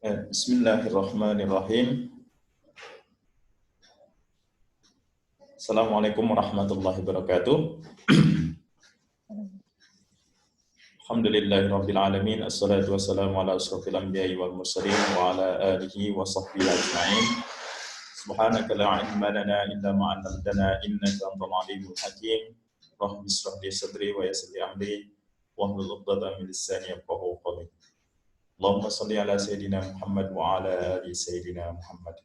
Bismillahirrahmanirrahim. Assalamualaikum warahmatullahi wabarakatuh. Alhamdulillahirabbil alamin. Assalatu wassalamu ala asyrofil anbiya'i wal mursalin wa ala alihi wa sahbihi ajma'in. Subhanaka la ilma lana illa ma 'allamtana innaka antal alimul hakim. Rabbi ishrah li sadri wa yassir li amri wahlul 'uqdatam min lisani yafqahu qawli. Allahumma shalli ala sayyidina Muhammad wa ala ali sayyidina Muhammad.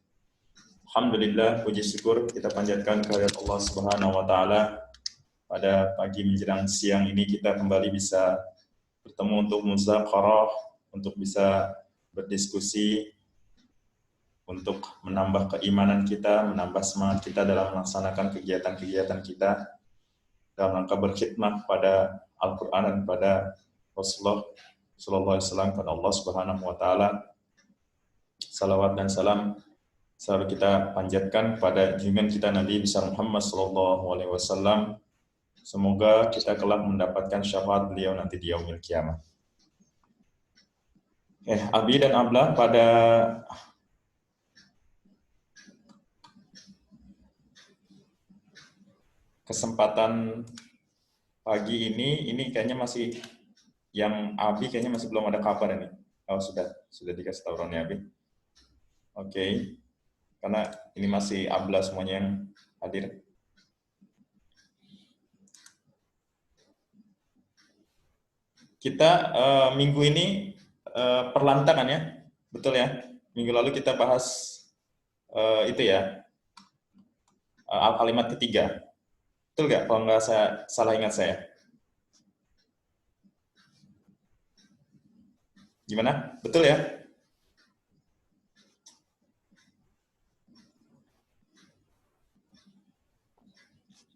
Alhamdulillah, puji syukur kita panjatkan kehadirat Allah Subhanahu wa taala. Pada pagi menjelang siang ini kita kembali bisa bertemu untuk muzaqarah, untuk bisa berdiskusi, untuk menambah keimanan kita, menambah semangat kita dalam melaksanakan kegiatan-kegiatan kita dalam rangka berkhidmah pada Al-Qur'an dan pada Rasulullah sallallahu alaihi wasallam, kepada Allah Subhanahu wa taala. Salawat dan salam selalu kita panjatkan pada junjungan kita Nabi besar Muhammad sallallahu alaihi wasallam. Semoga kita kelak mendapatkan syafaat beliau nanti di yaumil kiamah. Abi dan Abla, pada kesempatan pagi ini kayaknya masih, yang Abi kayaknya masih belum ada kabar ini. Oh, sudah dikasih tahu Roni Abi. Oke. Karena ini masih Abla semuanya yang hadir. Kita minggu ini perlantangan ya, betul ya? Minggu lalu kita bahas itu ya, kalimat ketiga. Betul nggak? Kalau nggak saya salah ingat saya. Gimana? Betul ya?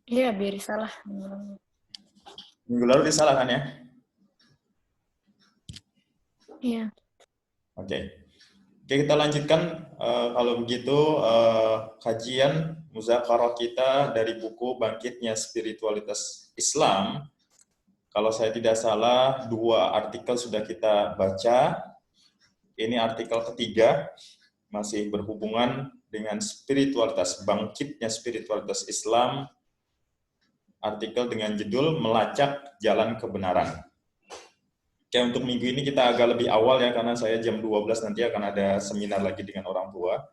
Iya, biar salah. Minggu lalu disalahkan ya? Iya. Oke, kita lanjutkan kalau begitu kajian muzaqarah kita dari buku Bangkitnya Spiritualitas Islam. Kalau saya tidak salah, 2 artikel sudah kita baca. Ini artikel ketiga, masih berhubungan dengan spiritualitas, bangkitnya spiritualitas Islam. Artikel dengan judul Melacak Jalan Kebenaran. Oke, untuk minggu ini kita agak lebih awal ya, karena saya jam 12 nanti akan ada seminar lagi dengan orang tua.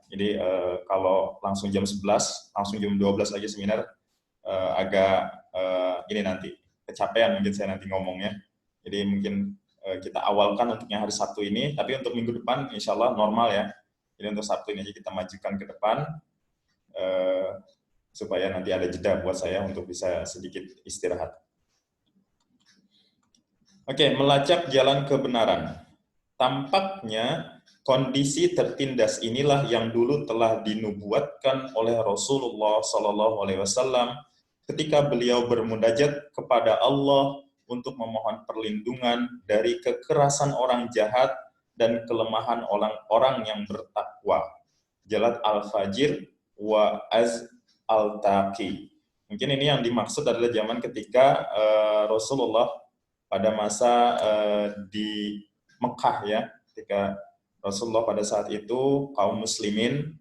Jadi kalau langsung jam 11, langsung jam 12 lagi seminar, agak ini nanti, kecapean mungkin saya nanti ngomongnya. Jadi mungkin kita awalkan untuk yang hari Sabtu ini, tapi untuk minggu depan insya Allah normal ya. Jadi untuk Sabtu ini aja kita majukan ke depan, supaya nanti ada jeda buat saya untuk bisa sedikit istirahat. Oke, melacak jalan kebenaran. Tampaknya kondisi tertindas inilah yang dulu telah dinubuatkan oleh Rasulullah SAW ketika beliau bermunajat kepada Allah untuk memohon perlindungan dari kekerasan orang jahat dan kelemahan orang-orang yang bertakwa. Jalat Al-Fajr wa Al-Taqi. Mungkin ini yang dimaksud adalah zaman ketika Rasulullah pada masa di Mekah ya, ketika Rasulullah pada saat itu kaum muslimin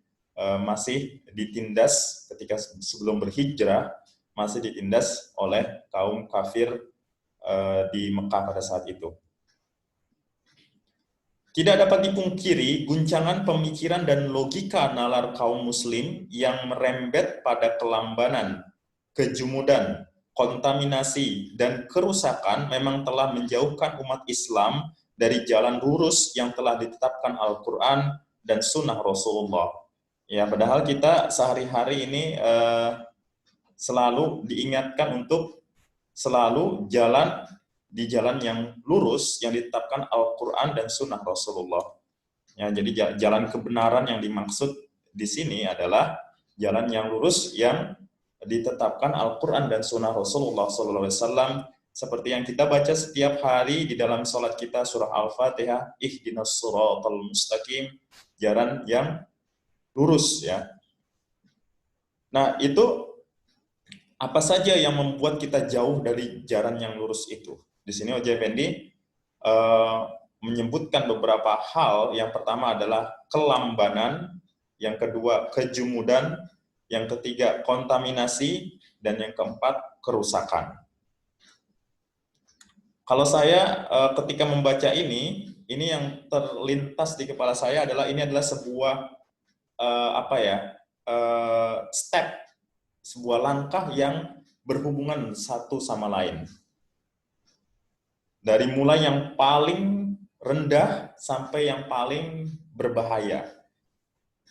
masih ditindas, ketika sebelum berhijrah masih ditindas oleh kaum kafir di Mekah pada saat itu. Tidak dapat dipungkiri guncangan pemikiran dan logika nalar kaum muslim yang merembet pada kelambanan, kejumudan, kontaminasi, dan kerusakan memang telah menjauhkan umat Islam dari jalan lurus yang telah ditetapkan Al-Quran dan Sunnah Rasulullah. Ya, padahal kita sehari-hari ini selalu diingatkan untuk selalu jalan di jalan yang lurus yang ditetapkan Al-Quran dan Sunnah Rasulullah. Ya, jadi jalan kebenaran yang dimaksud di sini adalah jalan yang lurus yang ditetapkan Al-Quran dan Sunnah Rasulullah SAW, seperti yang kita baca setiap hari di dalam sholat kita, surah Al-Fatihah, ihdinas siratal mustaqim, jalan yang lurus ya. Nah, itu apa saja yang membuat kita jauh dari jalan yang lurus itu? Di sini OJ Effendi menyebutkan beberapa hal. Yang pertama adalah kelambanan, yang kedua kejumudan, yang ketiga kontaminasi, dan yang keempat kerusakan. Kalau saya ketika membaca ini yang terlintas di kepala saya adalah ini adalah sebuah step, sebuah langkah yang berhubungan satu sama lain. Dari mulai yang paling rendah sampai yang paling berbahaya.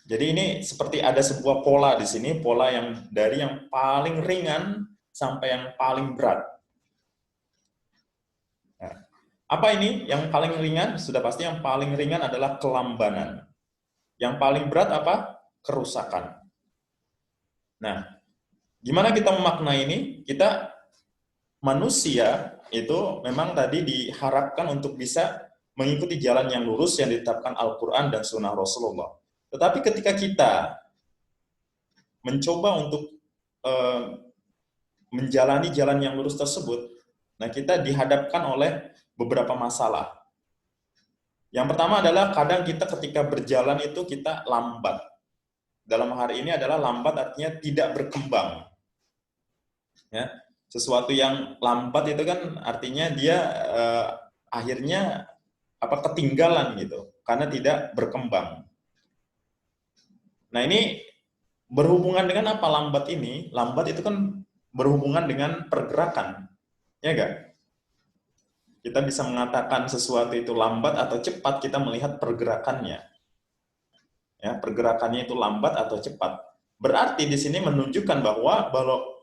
Jadi ini seperti ada sebuah pola di sini, pola yang dari yang paling ringan sampai yang paling berat. Nah, apa ini yang paling ringan? Sudah pasti yang paling ringan adalah kelambanan. Yang paling berat apa? Kerusakan. Nah, gimana kita memaknai ini? Kita manusia itu memang tadi diharapkan untuk bisa mengikuti jalan yang lurus yang ditetapkan Al-Quran dan Sunnah Rasulullah. Tetapi ketika kita mencoba untuk menjalani jalan yang lurus tersebut, nah kita dihadapkan oleh beberapa masalah. Yang pertama adalah kadang kita ketika berjalan itu kita lambat. Dalam hari ini adalah lambat artinya tidak berkembang. Ya, sesuatu yang lambat itu kan artinya dia akhirnya ketinggalan gitu karena tidak berkembang. Nah, ini berhubungan dengan apa lambat ini? Lambat itu kan berhubungan dengan pergerakan. Ya enggak? Kita bisa mengatakan sesuatu itu lambat atau cepat kita melihat pergerakannya. Ya, pergerakannya itu lambat atau cepat. Berarti di sini menunjukkan bahwa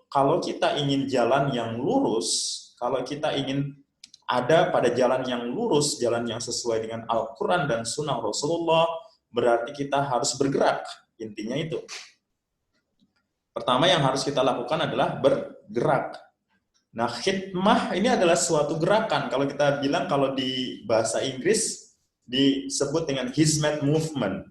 kalau kita ingin jalan yang lurus, kalau kita ingin ada pada jalan yang lurus, jalan yang sesuai dengan Al-Quran dan Sunnah Rasulullah, berarti kita harus bergerak. Intinya itu. Pertama yang harus kita lakukan adalah bergerak. Nah, khidmah ini adalah suatu gerakan. Kalau kita bilang, kalau di bahasa Inggris disebut dengan hizmet movement.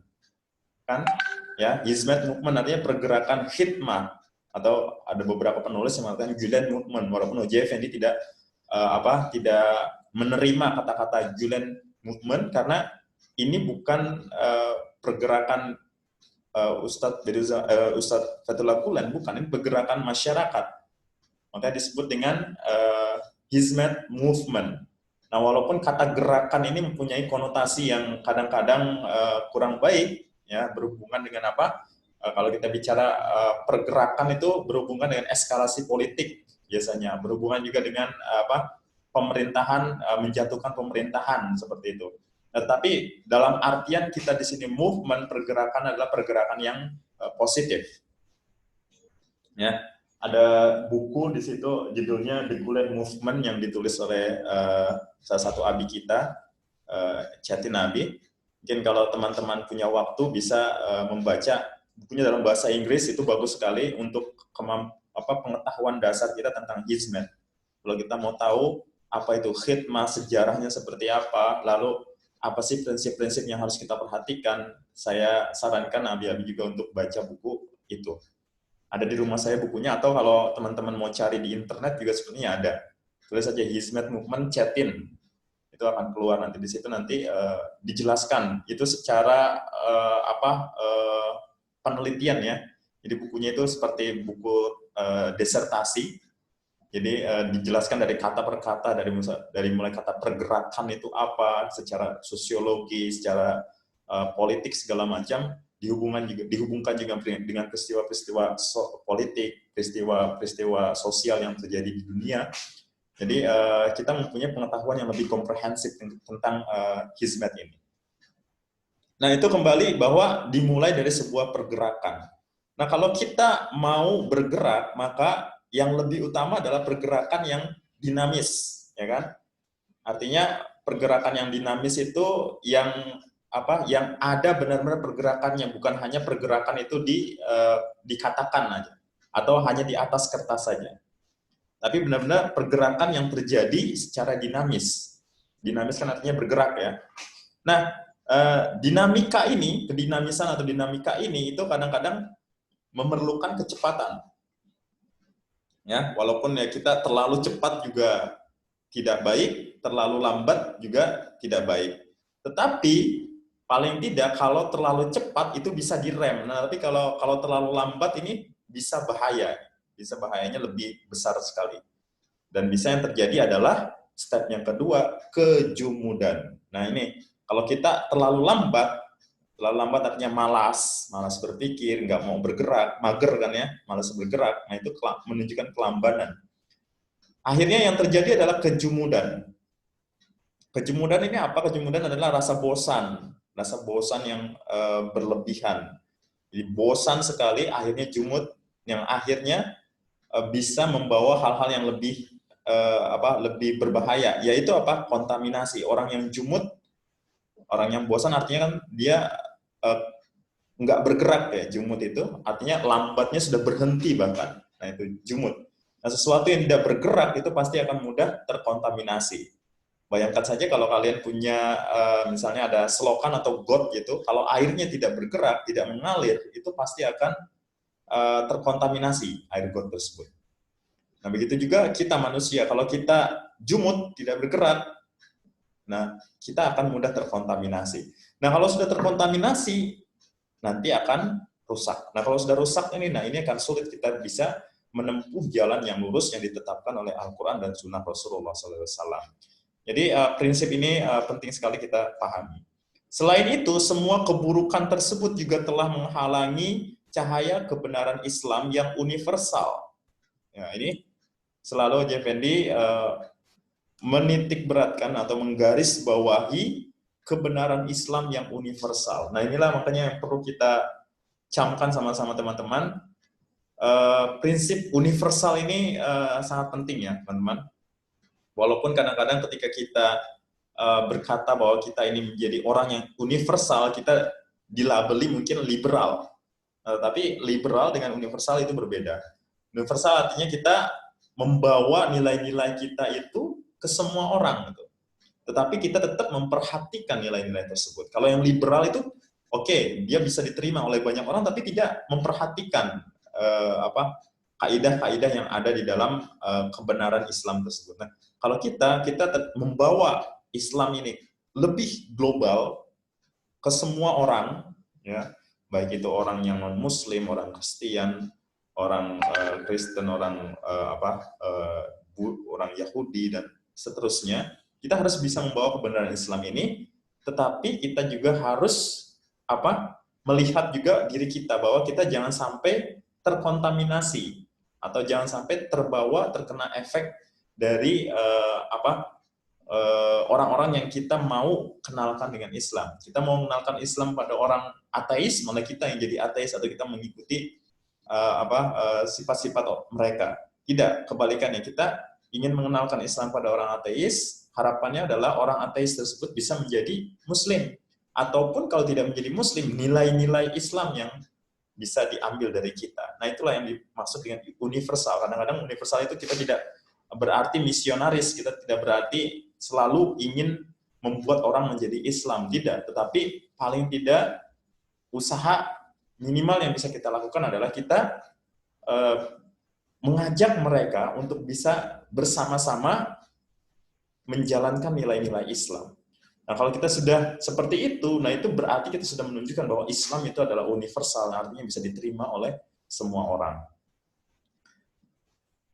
Kan? Ya, hizmet movement artinya pergerakan khidmah. Atau ada beberapa penulis yang mengatakan Julian movement, walaupun O.J. Effendi tidak menerima kata-kata Julian movement karena ini bukan pergerakan Ustadz Fethullah Gulen, bukan, ini pergerakan masyarakat. Makanya disebut dengan hizmet movement. Nah, walaupun kata gerakan ini mempunyai konotasi yang kadang-kadang kurang baik, ya, berhubungan dengan apa? Kalau kita bicara pergerakan itu berhubungan dengan eskalasi politik biasanya, berhubungan juga dengan pemerintahan, menjatuhkan pemerintahan seperti itu. Tetapi dalam artian kita di sini movement, pergerakan adalah pergerakan yang positif. Ya, ada buku di situ judulnya The Gulen Movement yang ditulis oleh salah satu abi kita, Chatin Abi. Mungkin kalau teman-teman punya waktu bisa membaca bukunya dalam bahasa Inggris, itu bagus sekali untuk pengetahuan dasar kita tentang hizmet. Kalau kita mau tahu apa itu khidmah, sejarahnya seperti apa, lalu apa sih prinsip-prinsip yang harus kita perhatikan, saya sarankan abi-abi juga untuk baca buku itu. Ada di rumah saya bukunya, atau kalau teman-teman mau cari di internet juga sebenarnya ada. Tulis saja hizmet movement Chatin. Itu akan keluar nanti di situ, nanti dijelaskan itu secara penelitian ya. Jadi bukunya itu seperti buku disertasi. Jadi dijelaskan dari kata per kata, dari mulai kata pergerakan itu apa, secara sosiologi, secara politik segala macam, dihubungkan juga dengan peristiwa-peristiwa politik, peristiwa-peristiwa sosial yang terjadi di dunia. Jadi kita mempunyai pengetahuan yang lebih komprehensif tentang hizmet ini. Nah, itu kembali bahwa dimulai dari sebuah pergerakan. Nah, kalau kita mau bergerak, maka yang lebih utama adalah pergerakan yang dinamis, ya kan? Artinya pergerakan yang dinamis itu yang ada benar-benar pergerakannya, bukan hanya pergerakan itu dikatakan aja atau hanya di atas kertas saja. Tapi benar-benar pergerakan yang terjadi secara dinamis. Dinamis kan artinya bergerak ya. Nah, kedinamisan atau dinamika ini itu kadang-kadang memerlukan kecepatan. Ya, walaupun ya kita terlalu cepat juga tidak baik, terlalu lambat juga tidak baik. Tetapi paling tidak kalau terlalu cepat itu bisa direm. Nah, tapi kalau terlalu lambat ini bisa bahaya. Bisa bahayanya lebih besar sekali. Dan bisa yang terjadi adalah step yang kedua, kejumudan. Nah, ini kalau kita terlalu lambat artinya malas berpikir, nggak mau bergerak, mager kan ya, malas bergerak. Nah, itu menunjukkan kelambanan. Akhirnya yang terjadi adalah kejumudan. Kejemudan ini apa? Kejemudan adalah rasa bosan yang berlebihan. Jadi bosan sekali, akhirnya jumud, yang akhirnya bisa membawa hal-hal yang lebih lebih berbahaya, yaitu apa? Kontaminasi. Orang yang jumud, orang yang bosan artinya kan dia nggak bergerak ya, jumud itu artinya lambatnya sudah berhenti bahkan. Nah, itu jumud. Nah, sesuatu yang tidak bergerak itu pasti akan mudah terkontaminasi. Bayangkan saja kalau kalian punya misalnya ada selokan atau got gitu, kalau airnya tidak bergerak, tidak mengalir, itu pasti akan terkontaminasi air got tersebut. Nah, begitu juga kita manusia, kalau kita jumud, tidak bergerak, nah kita akan mudah terkontaminasi. Nah, kalau sudah terkontaminasi, nanti akan rusak. Nah, kalau sudah rusak ini akan sulit kita bisa menempuh jalan yang lurus yang ditetapkan oleh Al-Quran dan Sunnah Rasulullah SAW. Jadi prinsip ini penting sekali kita pahami. Selain itu, semua keburukan tersebut juga telah menghalangi cahaya kebenaran Islam yang universal. Ya, ini selalu Effendi menitik beratkan atau menggaris bawahi kebenaran Islam yang universal. Nah, inilah makanya yang perlu kita camkan sama-sama teman-teman. Prinsip universal ini sangat penting ya, teman-teman. Walaupun kadang-kadang ketika kita berkata bahwa kita ini menjadi orang yang universal, kita dilabeli mungkin liberal. Tapi liberal dengan universal itu berbeda. Universal artinya kita membawa nilai-nilai kita itu ke semua orang. Gitu. Tetapi kita tetap memperhatikan nilai-nilai tersebut. Kalau yang liberal itu, oke, dia bisa diterima oleh banyak orang, tapi tidak memperhatikan kaidah-kaidah yang ada di dalam kebenaran Islam tersebut. Nah, kalau kita membawa Islam ini lebih global ke semua orang, ya, baik itu orang yang non Muslim, orang Kristen, orang Kristen, orang orang Yahudi dan seterusnya, kita harus bisa membawa kebenaran Islam ini, tetapi kita juga harus melihat juga diri kita bahwa kita jangan sampai terkontaminasi atau jangan sampai terkena efek dari orang-orang yang kita mau kenalkan dengan Islam. Kita mau mengenalkan Islam pada orang ateis, malah kita yang jadi ateis atau kita mengikuti sifat-sifat mereka. Tidak, kebalikannya, kita ingin mengenalkan Islam pada orang ateis, harapannya adalah orang ateis tersebut bisa menjadi Muslim. Ataupun kalau tidak menjadi Muslim, nilai-nilai Islam yang bisa diambil dari kita. Nah, itulah yang dimaksud dengan universal. Kadang-kadang universal itu kita tidak berarti misionaris, kita tidak berarti selalu ingin membuat orang menjadi Islam. Tidak, tetapi paling tidak usaha minimal yang bisa kita lakukan adalah kita mengajak mereka untuk bisa bersama-sama menjalankan nilai-nilai Islam. Nah, kalau kita sudah seperti itu, nah itu berarti kita sudah menunjukkan bahwa Islam itu adalah universal, artinya bisa diterima oleh semua orang.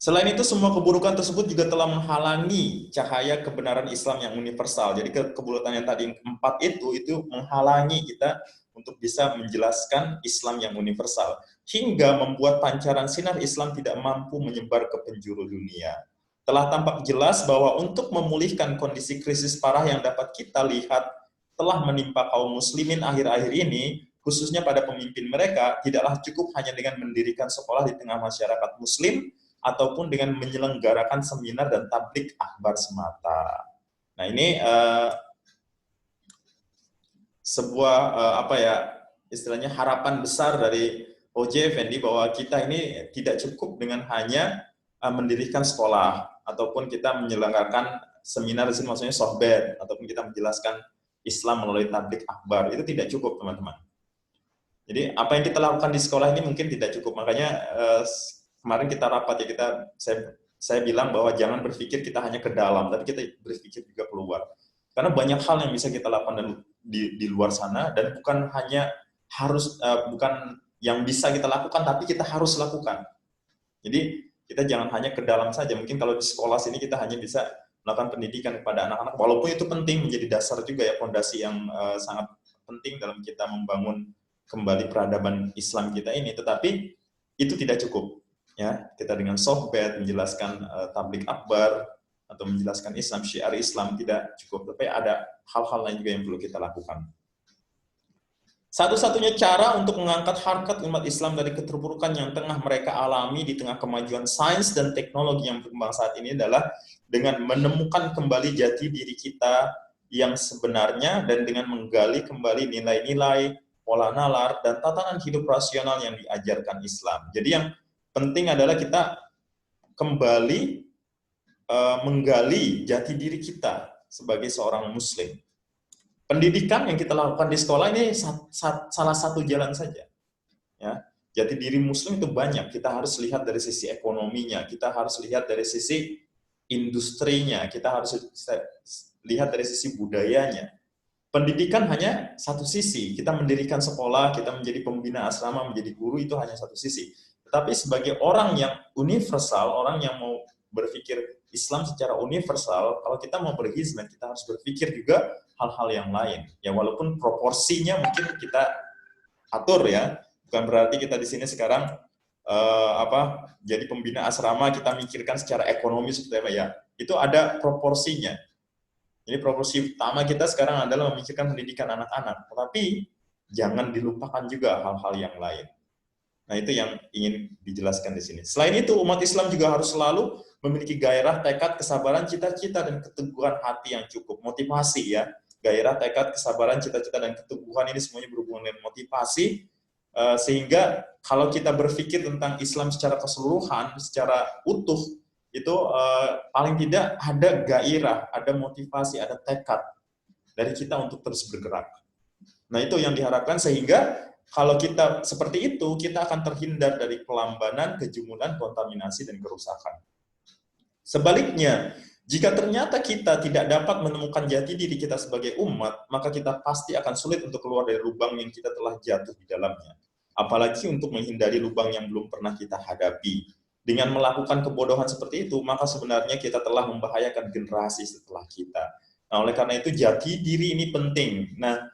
Selain itu, semua keburukan tersebut juga telah menghalangi cahaya kebenaran Islam yang universal. Jadi keburukan yang tadi 4 itu menghalangi kita untuk bisa menjelaskan Islam yang universal, hingga membuat pancaran sinar Islam tidak mampu menyebar ke penjuru dunia. Telah tampak jelas bahwa untuk memulihkan kondisi krisis parah yang dapat kita lihat telah menimpa kaum muslimin akhir-akhir ini, khususnya pada pemimpin mereka, tidaklah cukup hanya dengan mendirikan sekolah di tengah masyarakat muslim, ataupun dengan menyelenggarakan seminar dan tablik akbar semata. Nah, ini sebuah istilahnya harapan besar dari OJ Effendi bahwa kita ini tidak cukup dengan hanya mendirikan sekolah ataupun kita menyelenggarakan seminar, di sini maksudnya sohbet, ataupun kita menjelaskan Islam melalui tablik akbar. Itu tidak cukup, teman-teman. Jadi apa yang kita lakukan di sekolah ini mungkin tidak cukup. Makanya kemarin kita rapat ya, saya bilang bahwa jangan berpikir kita hanya ke dalam, tapi kita berpikir juga keluar. Karena banyak hal yang bisa kita lakukan di luar sana, dan bukan hanya harus bukan yang bisa kita lakukan, tapi kita harus lakukan. Jadi kita jangan hanya ke dalam saja. Mungkin kalau di sekolah sini kita hanya bisa melakukan pendidikan kepada anak-anak, walaupun itu penting, menjadi dasar juga ya, fondasi yang sangat penting dalam kita membangun kembali peradaban Islam kita ini. Tetapi itu tidak cukup. Ya, kita dengan sohbet menjelaskan tablik akbar atau menjelaskan Islam, syiar Islam tidak cukup. Tapi ada hal-hal lain juga yang perlu kita lakukan. Satu-satunya cara untuk mengangkat harkat umat Islam dari keterpurukan yang tengah mereka alami di tengah kemajuan sains dan teknologi yang berkembang saat ini adalah dengan menemukan kembali jati diri kita yang sebenarnya, dan dengan menggali kembali nilai-nilai, pola nalar, dan tatanan hidup rasional yang diajarkan Islam. Jadi yang penting adalah kita kembali menggali jati diri kita sebagai seorang Muslim. Pendidikan yang kita lakukan di sekolah ini salah satu jalan saja. Ya, jati diri Muslim itu banyak. Kita harus lihat dari sisi ekonominya, kita harus lihat dari sisi industrinya, kita harus lihat dari sisi budayanya. Pendidikan hanya satu sisi. Kita mendirikan sekolah, kita menjadi pembina asrama, menjadi guru, itu hanya satu sisi. Tetapi sebagai orang yang universal, orang yang mau berpikir Islam secara universal, kalau kita mau berhizmat, kita harus berpikir juga hal-hal yang lain. Ya, walaupun proporsinya mungkin kita atur ya, bukan berarti kita di sini sekarang jadi pembina asrama kita mikirkan secara ekonomi seperti apa ya. Itu ada proporsinya. Jadi proporsi utama kita sekarang adalah memikirkan pendidikan anak-anak, tetapi jangan dilupakan juga hal-hal yang lain. Nah, itu yang ingin dijelaskan di sini. Selain itu, umat Islam juga harus selalu memiliki gairah, tekad, kesabaran, cita-cita, dan keteguhan hati yang cukup. Motivasi ya. Gairah, tekad, kesabaran, cita-cita, dan keteguhan ini semuanya berhubungan dengan motivasi, sehingga kalau kita berpikir tentang Islam secara keseluruhan, secara utuh, itu paling tidak ada gairah, ada motivasi, ada tekad dari kita untuk terus bergerak. Nah, itu yang diharapkan, sehingga kalau kita seperti itu, kita akan terhindar dari pelambanan, kejumulan, kontaminasi, dan kerusakan. Sebaliknya, jika ternyata kita tidak dapat menemukan jati diri kita sebagai umat, maka kita pasti akan sulit untuk keluar dari lubang yang kita telah jatuh di dalamnya. Apalagi untuk menghindari lubang yang belum pernah kita hadapi. Dengan melakukan kebodohan seperti itu, maka sebenarnya kita telah membahayakan generasi setelah kita. Nah, oleh karena itu jati diri ini penting. Nah,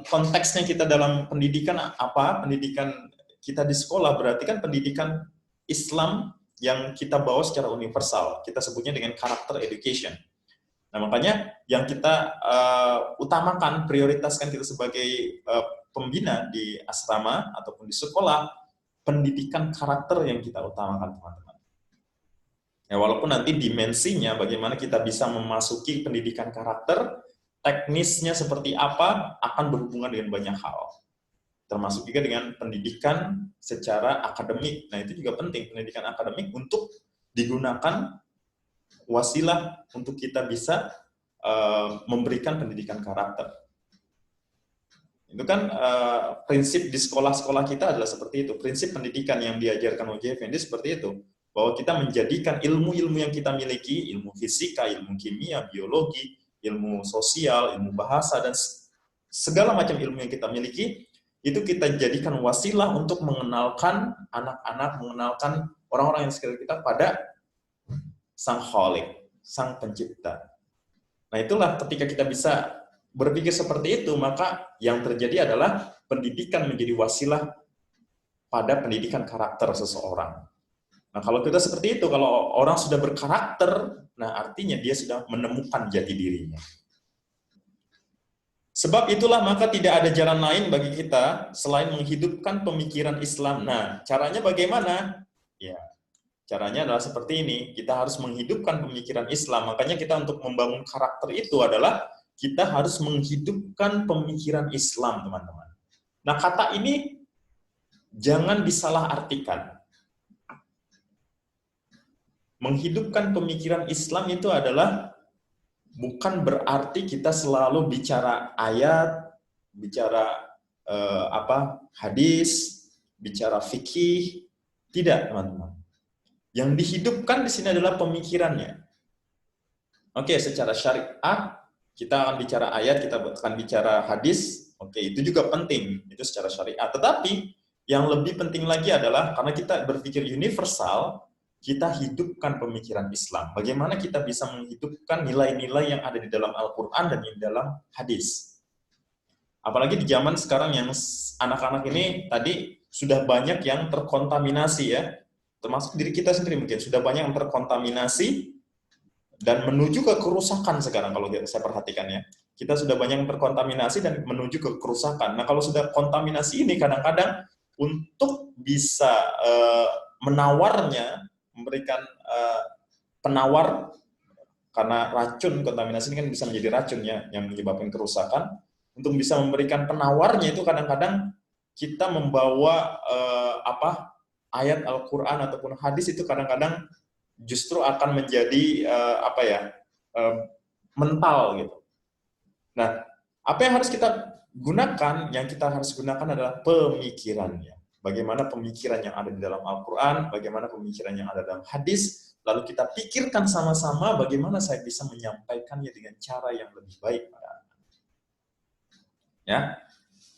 konteksnya kita dalam pendidikan apa? Pendidikan kita di sekolah berarti kan pendidikan Islam yang kita bawa secara universal. Kita sebutnya dengan karakter education. Nah, makanya yang kita utamakan, prioritaskan kita sebagai pembina di asrama ataupun di sekolah, pendidikan karakter yang kita utamakan, teman-teman. Ya, walaupun nanti dimensinya bagaimana kita bisa memasuki pendidikan karakter, teknisnya seperti apa akan berhubungan dengan banyak hal. Termasuk juga dengan pendidikan secara akademik. Nah, itu juga penting, pendidikan akademik untuk digunakan wasilah untuk kita bisa memberikan pendidikan karakter. Itu kan prinsip di sekolah-sekolah kita adalah seperti itu. Prinsip pendidikan yang diajarkan OJ Effendi seperti itu. Bahwa kita menjadikan ilmu-ilmu yang kita miliki, ilmu fisika, ilmu kimia, biologi, ilmu sosial, ilmu bahasa, dan segala macam ilmu yang kita miliki, itu kita jadikan wasilah untuk mengenalkan anak-anak, mengenalkan orang-orang yang sekitar kita pada Sang Khalik, Sang Pencipta. Nah, itulah ketika kita bisa berpikir seperti itu, maka yang terjadi adalah pendidikan menjadi wasilah pada pendidikan karakter seseorang. Nah, kalau kita seperti itu, kalau orang sudah berkarakter, nah artinya dia sudah menemukan jati dirinya. Sebab itulah maka tidak ada jalan lain bagi kita selain menghidupkan pemikiran Islam. Nah, caranya bagaimana? Ya, caranya adalah seperti ini. Kita harus menghidupkan pemikiran Islam. Makanya kita untuk membangun karakter itu adalah kita harus menghidupkan pemikiran Islam, teman-teman. Nah, kata ini jangan disalahartikan. Menghidupkan pemikiran Islam itu adalah bukan berarti kita selalu bicara ayat, bicara hadis, bicara fikih. Tidak, teman-teman. Yang dihidupkan di sini adalah pemikirannya. Oke, secara syariat kita akan bicara ayat, kita akan bicara hadis, oke, itu juga penting, itu secara syariat. Tetapi yang lebih penting lagi adalah karena kita berpikir universal, kita hidupkan pemikiran Islam. Bagaimana kita bisa menghidupkan nilai-nilai yang ada di dalam Al-Quran dan di dalam hadis. Apalagi di zaman sekarang yang anak-anak ini tadi sudah banyak yang terkontaminasi ya, termasuk diri kita sendiri mungkin, sudah banyak yang terkontaminasi dan menuju ke kerusakan sekarang kalau saya perhatikan ya. Kita sudah banyak yang terkontaminasi dan menuju ke kerusakan. Nah kalau sudah kontaminasi ini kadang-kadang untuk bisa menawarnya, memberikan penawar, karena racun, kontaminasi ini kan bisa menjadi racun ya, yang menyebabkan kerusakan. Untuk bisa memberikan penawarnya itu kadang-kadang kita membawa ayat Al-Quran ataupun hadis itu kadang-kadang justru akan menjadi mental gitu. Nah, apa yang harus kita gunakan? Yang kita harus gunakan adalah pemikirannya. Bagaimana pemikiran yang ada di dalam Al-Quran, bagaimana pemikiran yang ada dalam hadis, lalu kita pikirkan sama-sama bagaimana saya bisa menyampaikannya dengan cara yang lebih baik pada anak. Ya.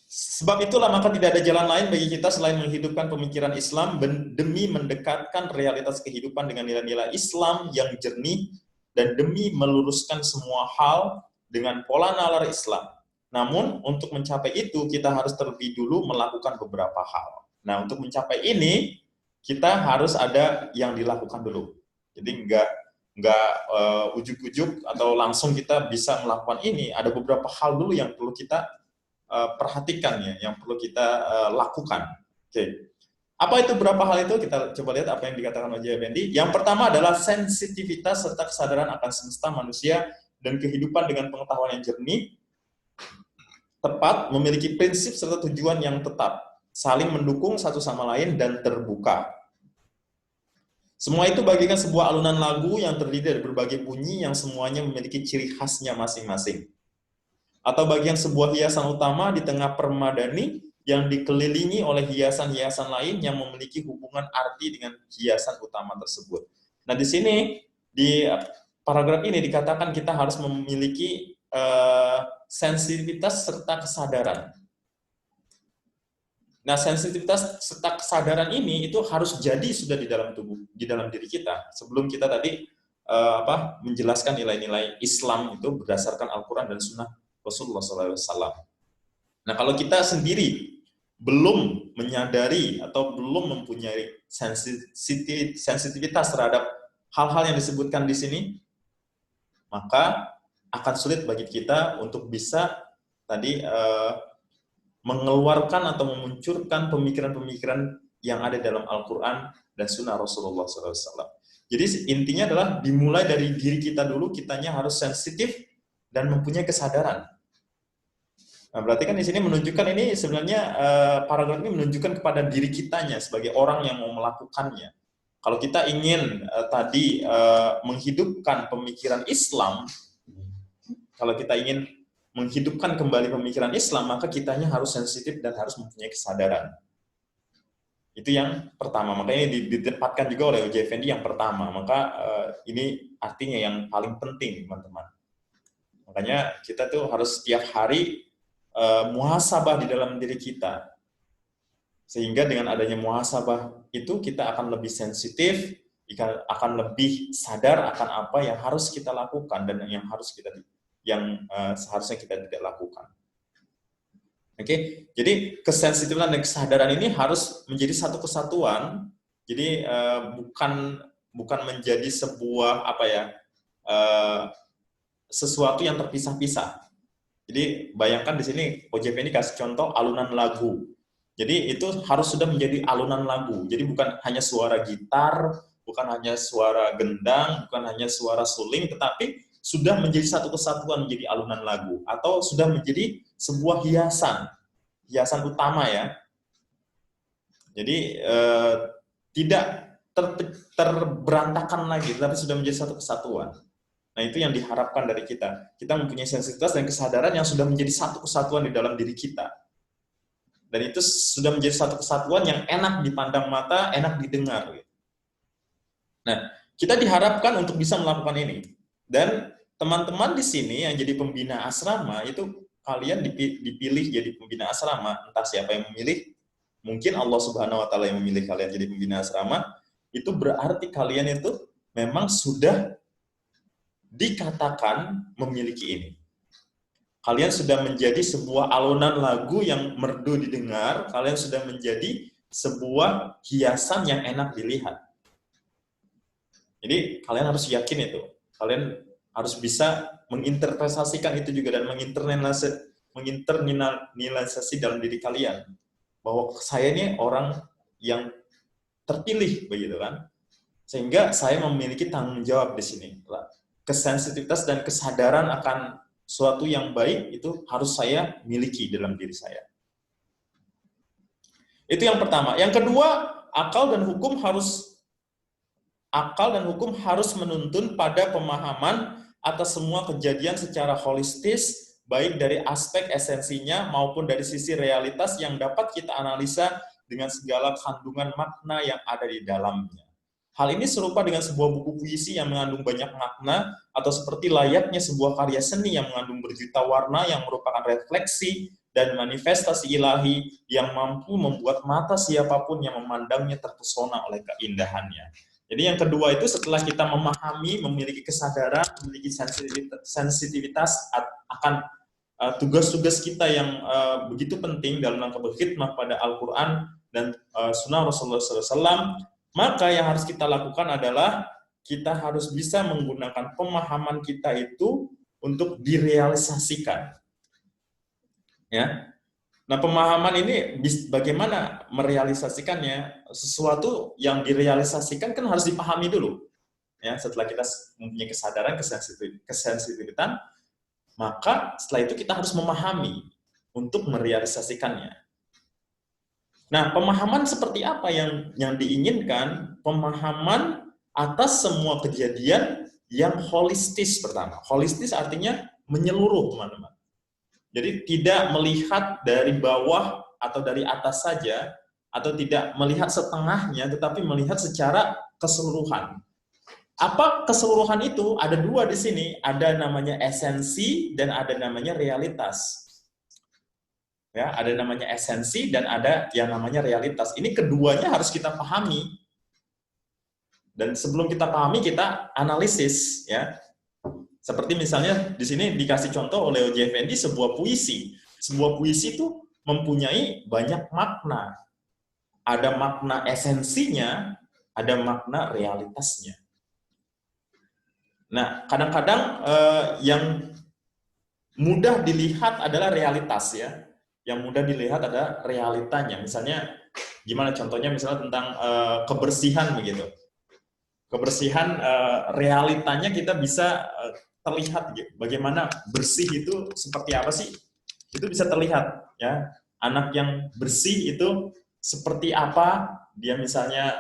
Sebab itulah maka tidak ada jalan lain bagi kita selain menghidupkan pemikiran Islam demi mendekatkan realitas kehidupan dengan nilai-nilai Islam yang jernih dan demi meluruskan semua hal dengan pola nalar Islam. Namun untuk mencapai itu kita harus terlebih dulu melakukan beberapa hal. Nah untuk mencapai ini kita harus ada yang dilakukan dulu. Jadi enggak ujuk-ujuk atau langsung kita bisa melakukan ini. Ada beberapa hal dulu yang perlu kita perhatikan ya, yang perlu kita lakukan. Oke. Apa itu berapa hal itu? Kita coba lihat apa yang dikatakan oleh Effendi. Yang pertama adalah sensitivitas serta kesadaran akan semesta manusia dan kehidupan dengan pengetahuan yang jernih, tepat, memiliki prinsip serta tujuan yang tetap, saling mendukung satu sama lain dan terbuka. Semua itu bagikan sebuah alunan lagu yang terdiri dari berbagai bunyi yang semuanya memiliki ciri khasnya masing-masing. Atau bagian sebuah hiasan utama di tengah permadani yang dikelilingi oleh hiasan-hiasan lain yang memiliki hubungan arti dengan hiasan utama tersebut. Nah, di sini, di paragraf ini dikatakan kita harus memiliki sensitivitas serta kesadaran. Nah, sensitivitas serta kesadaran ini itu harus jadi sudah di dalam tubuh, di dalam diri kita. Sebelum kita tadi menjelaskan nilai-nilai Islam itu berdasarkan Al-Quran dan Sunnah Rasulullah SAW. Nah, kalau kita sendiri belum menyadari atau belum mempunyai sensitivitas terhadap hal-hal yang disebutkan di sini, maka akan sulit bagi kita untuk bisa tadi mengeluarkan atau memunculkan pemikiran-pemikiran yang ada dalam Al-Quran dan Sunnah Rasulullah SAW. Jadi intinya adalah dimulai dari diri kita dulu, kitanya harus sensitif dan mempunyai kesadaran. Nah, berarti kan di sini menunjukkan ini sebenarnya paragraf ini menunjukkan kepada diri kitanya sebagai orang yang mau melakukannya. Kalau kita ingin menghidupkan pemikiran Islam, kalau kita ingin menghidupkan kembali pemikiran Islam, maka kitanya harus sensitif dan harus mempunyai kesadaran. Itu yang pertama. Makanya ditempatkan juga oleh O.J. Effendi yang pertama. Maka ini artinya yang paling penting, teman-teman. Makanya kita tuh harus setiap hari muhasabah di dalam diri kita. Sehingga dengan adanya muhasabah itu kita akan lebih sensitif, akan lebih sadar akan apa yang harus kita lakukan dan yang seharusnya kita tidak lakukan. Oke, jadi kesensitifan dan kesadaran ini harus menjadi satu kesatuan. Jadi bukan menjadi sebuah sesuatu yang terpisah-pisah. Jadi bayangkan di sini O.J. Effendi kasih contoh alunan lagu. Jadi itu harus sudah menjadi alunan lagu. Jadi bukan hanya suara gitar, bukan hanya suara gendang, bukan hanya suara suling, tetapi sudah menjadi satu kesatuan menjadi alunan lagu atau sudah menjadi sebuah hiasan utama ya. Jadi tidak terberantakan lagi, tetapi sudah menjadi satu kesatuan. Nah, itu yang diharapkan dari kita. Kita mempunyai sensitivitas dan kesadaran yang sudah menjadi satu kesatuan di dalam diri kita. Dan itu sudah menjadi satu kesatuan yang enak dipandang mata, enak didengar. Nah, kita diharapkan untuk bisa melakukan ini. Dan teman-teman di sini yang jadi pembina asrama itu kalian dipilih jadi pembina asrama, entah siapa yang memilih, mungkin Allah Subhanahu wa taala yang memilih kalian jadi pembina asrama, itu berarti kalian itu memang sudah dikatakan memiliki ini. Kalian sudah menjadi sebuah alunan lagu yang merdu didengar, kalian sudah menjadi sebuah hiasan yang enak dilihat. Jadi kalian harus yakin itu. Kalian harus bisa menginterpretasikan itu juga dan menginternalisasi dalam diri kalian. Bahwa saya ini orang yang terpilih, begitu kan? Sehingga saya memiliki tanggung jawab di sini. Kesensitivitas dan kesadaran akan suatu yang baik itu harus saya miliki dalam diri saya. Itu yang pertama. Yang kedua, akal dan hukum harus menuntun pada pemahaman atas semua kejadian secara holistis, baik dari aspek esensinya maupun dari sisi realitas yang dapat kita analisa dengan segala kandungan makna yang ada di dalamnya. Hal ini serupa dengan sebuah buku puisi yang mengandung banyak makna, atau seperti layaknya sebuah karya seni yang mengandung berjuta warna yang merupakan refleksi dan manifestasi ilahi yang mampu membuat mata siapapun yang memandangnya terpesona oleh keindahannya. Jadi yang kedua itu setelah kita memahami, memiliki kesadaran, memiliki sensitivitas akan tugas-tugas kita yang begitu penting dalam rangka berkhidmat pada Al-Quran dan Sunnah Rasulullah SAW, maka yang harus kita lakukan adalah kita harus bisa menggunakan pemahaman kita itu untuk direalisasikan. Ya. Nah, pemahaman ini bagaimana merealisasikannya? Sesuatu yang direalisasikan kan harus dipahami dulu. Ya, setelah kita mempunyai kesadaran, kesensitivitasan, maka setelah itu kita harus memahami untuk merealisasikannya. Nah, pemahaman seperti apa yang diinginkan? Pemahaman atas semua kejadian yang holistis pertama. Holistis artinya menyeluruh, teman-teman. Jadi tidak melihat dari bawah atau dari atas saja, atau tidak melihat setengahnya, tetapi melihat secara keseluruhan. Apa keseluruhan itu? Ada dua di sini, ada namanya esensi dan ada namanya realitas. Ya, ada namanya esensi dan ada yang namanya realitas. Ini keduanya harus kita pahami. Dan sebelum kita pahami, kita analisis, ya. Seperti misalnya di sini dikasih contoh oleh O.J. Effendi sebuah puisi. Sebuah puisi itu mempunyai banyak makna. Ada makna esensinya, ada makna realitasnya. Nah, kadang-kadang yang mudah dilihat adalah realitas, ya. Yang mudah dilihat adalah realitanya. Misalnya, gimana contohnya? Misalnya tentang kebersihan begitu. Kebersihan realitanya kita bisa terlihat gitu. Bagaimana bersih itu seperti apa sih? Itu bisa terlihat, ya. Anak yang bersih itu seperti apa? Dia misalnya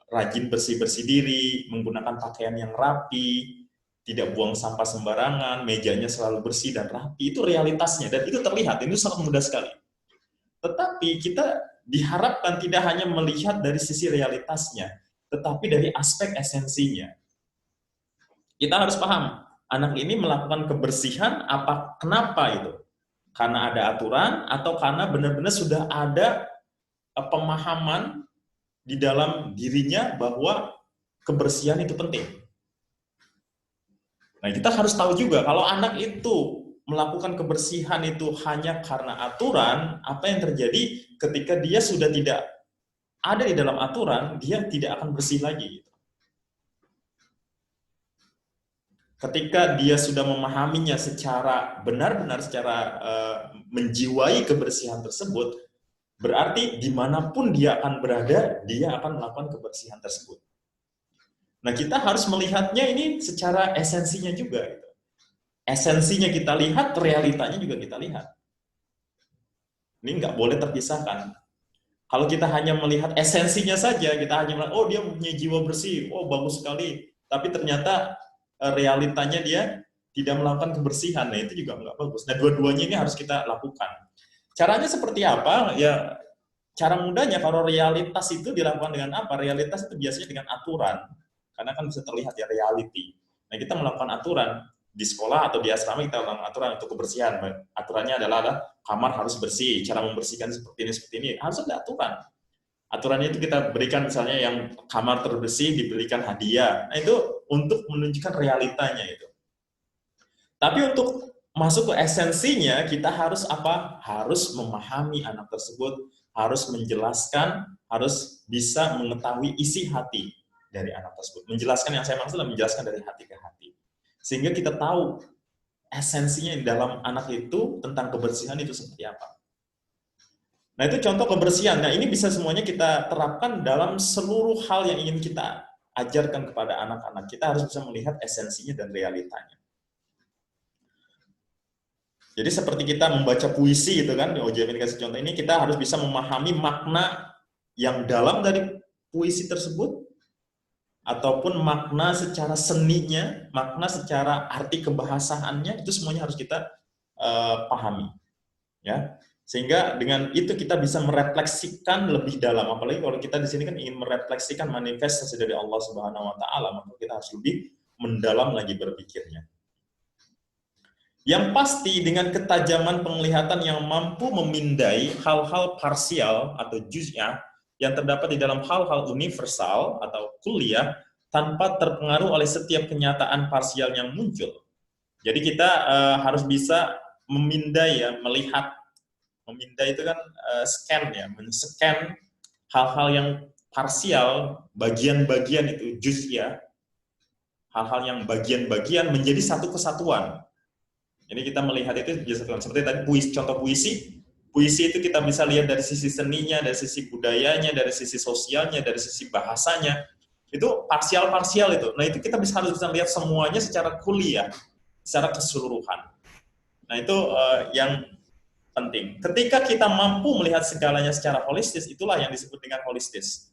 rajin bersih-bersih diri, menggunakan pakaian yang rapi, tidak buang sampah sembarangan, mejanya selalu bersih dan rapi. Itu realitasnya dan itu terlihat. Itu sangat mudah sekali. Tetapi kita diharapkan tidak hanya melihat dari sisi realitasnya, tetapi dari aspek esensinya. Kita harus paham, anak ini melakukan kebersihan kenapa itu? Karena ada aturan atau karena benar-benar sudah ada pemahaman di dalam dirinya bahwa kebersihan itu penting. Nah, kita harus tahu juga kalau anak itu melakukan kebersihan itu hanya karena aturan, apa yang terjadi ketika dia sudah tidak ada di dalam aturan, dia tidak akan bersih lagi. Ketika dia sudah memahaminya secara benar-benar, secara menjiwai kebersihan tersebut, berarti dimanapun dia akan berada, dia akan melakukan kebersihan tersebut. Nah, kita harus melihatnya ini secara esensinya juga. Gitu. Esensinya kita lihat, realitanya juga kita lihat. Ini nggak boleh terpisahkan. Kalau kita hanya melihat esensinya saja, kita hanya melihat, oh dia punya jiwa bersih, oh bagus sekali. Tapi ternyata realitanya dia tidak melakukan kebersihan, nah itu juga nggak bagus. Nah, dua-duanya ini harus kita lakukan. Caranya seperti apa? Ya, cara mudahnya kalau realitas itu dilakukan dengan apa? Realitas itu biasanya dengan aturan. Karena kan bisa terlihat ya reality. Nah, kita melakukan aturan di sekolah atau di asrama, kita melakukan aturan untuk kebersihan. Aturannya adalah kamar harus bersih, cara membersihkan seperti ini, harus ada aturan. Aturannya itu kita berikan, misalnya yang kamar terbersih diberikan hadiah. Nah, itu untuk menunjukkan realitanya itu. Tapi untuk masuk ke esensinya, kita harus apa? Harus memahami anak tersebut, harus menjelaskan, harus bisa mengetahui isi hati dari anak tersebut. Menjelaskan, yang saya maksud adalah menjelaskan dari hati ke hati. Sehingga kita tahu esensinya di dalam anak itu tentang kebersihan itu seperti apa. Nah, itu contoh kebersihan. Nah, ini bisa semuanya kita terapkan dalam seluruh hal yang ingin kita ajarkan kepada anak-anak. Kita harus bisa melihat esensinya dan realitanya. Jadi seperti kita membaca puisi gitu kan, OJM kasih contoh ini, kita harus bisa memahami makna yang dalam dari puisi tersebut, ataupun makna secara seninya, makna secara arti kebahasaannya, itu semuanya harus kita pahami. Ya. Sehingga dengan itu kita bisa merefleksikan lebih dalam, apalagi kalau kita di sini kan ingin merefleksikan manifestasi dari Allah Subhanahu wa taala, maka kita harus lebih mendalam lagi berpikirnya. Yang pasti dengan ketajaman penglihatan yang mampu memindai hal-hal parsial atau juz'iyah yang terdapat di dalam hal-hal universal atau kuliah tanpa terpengaruh oleh setiap kenyataan parsial yang muncul. Jadi kita harus bisa memindai, ya, melihat. Memindai itu kan scan, ya, men-scan hal-hal yang parsial, bagian-bagian itu juz'iyah, hal-hal yang bagian-bagian menjadi satu kesatuan. Jadi kita melihat itu jadi satu. Seperti tadi contoh puisi itu kita bisa lihat dari sisi seninya, dari sisi budayanya, dari sisi sosialnya, dari sisi bahasanya. Itu parsial-parsial itu. Nah, itu kita harus bisa lihat semuanya secara kuliah, secara keseluruhan. Nah, itu yang penting. Ketika kita mampu melihat segalanya secara holistis, itulah yang disebut dengan holistis.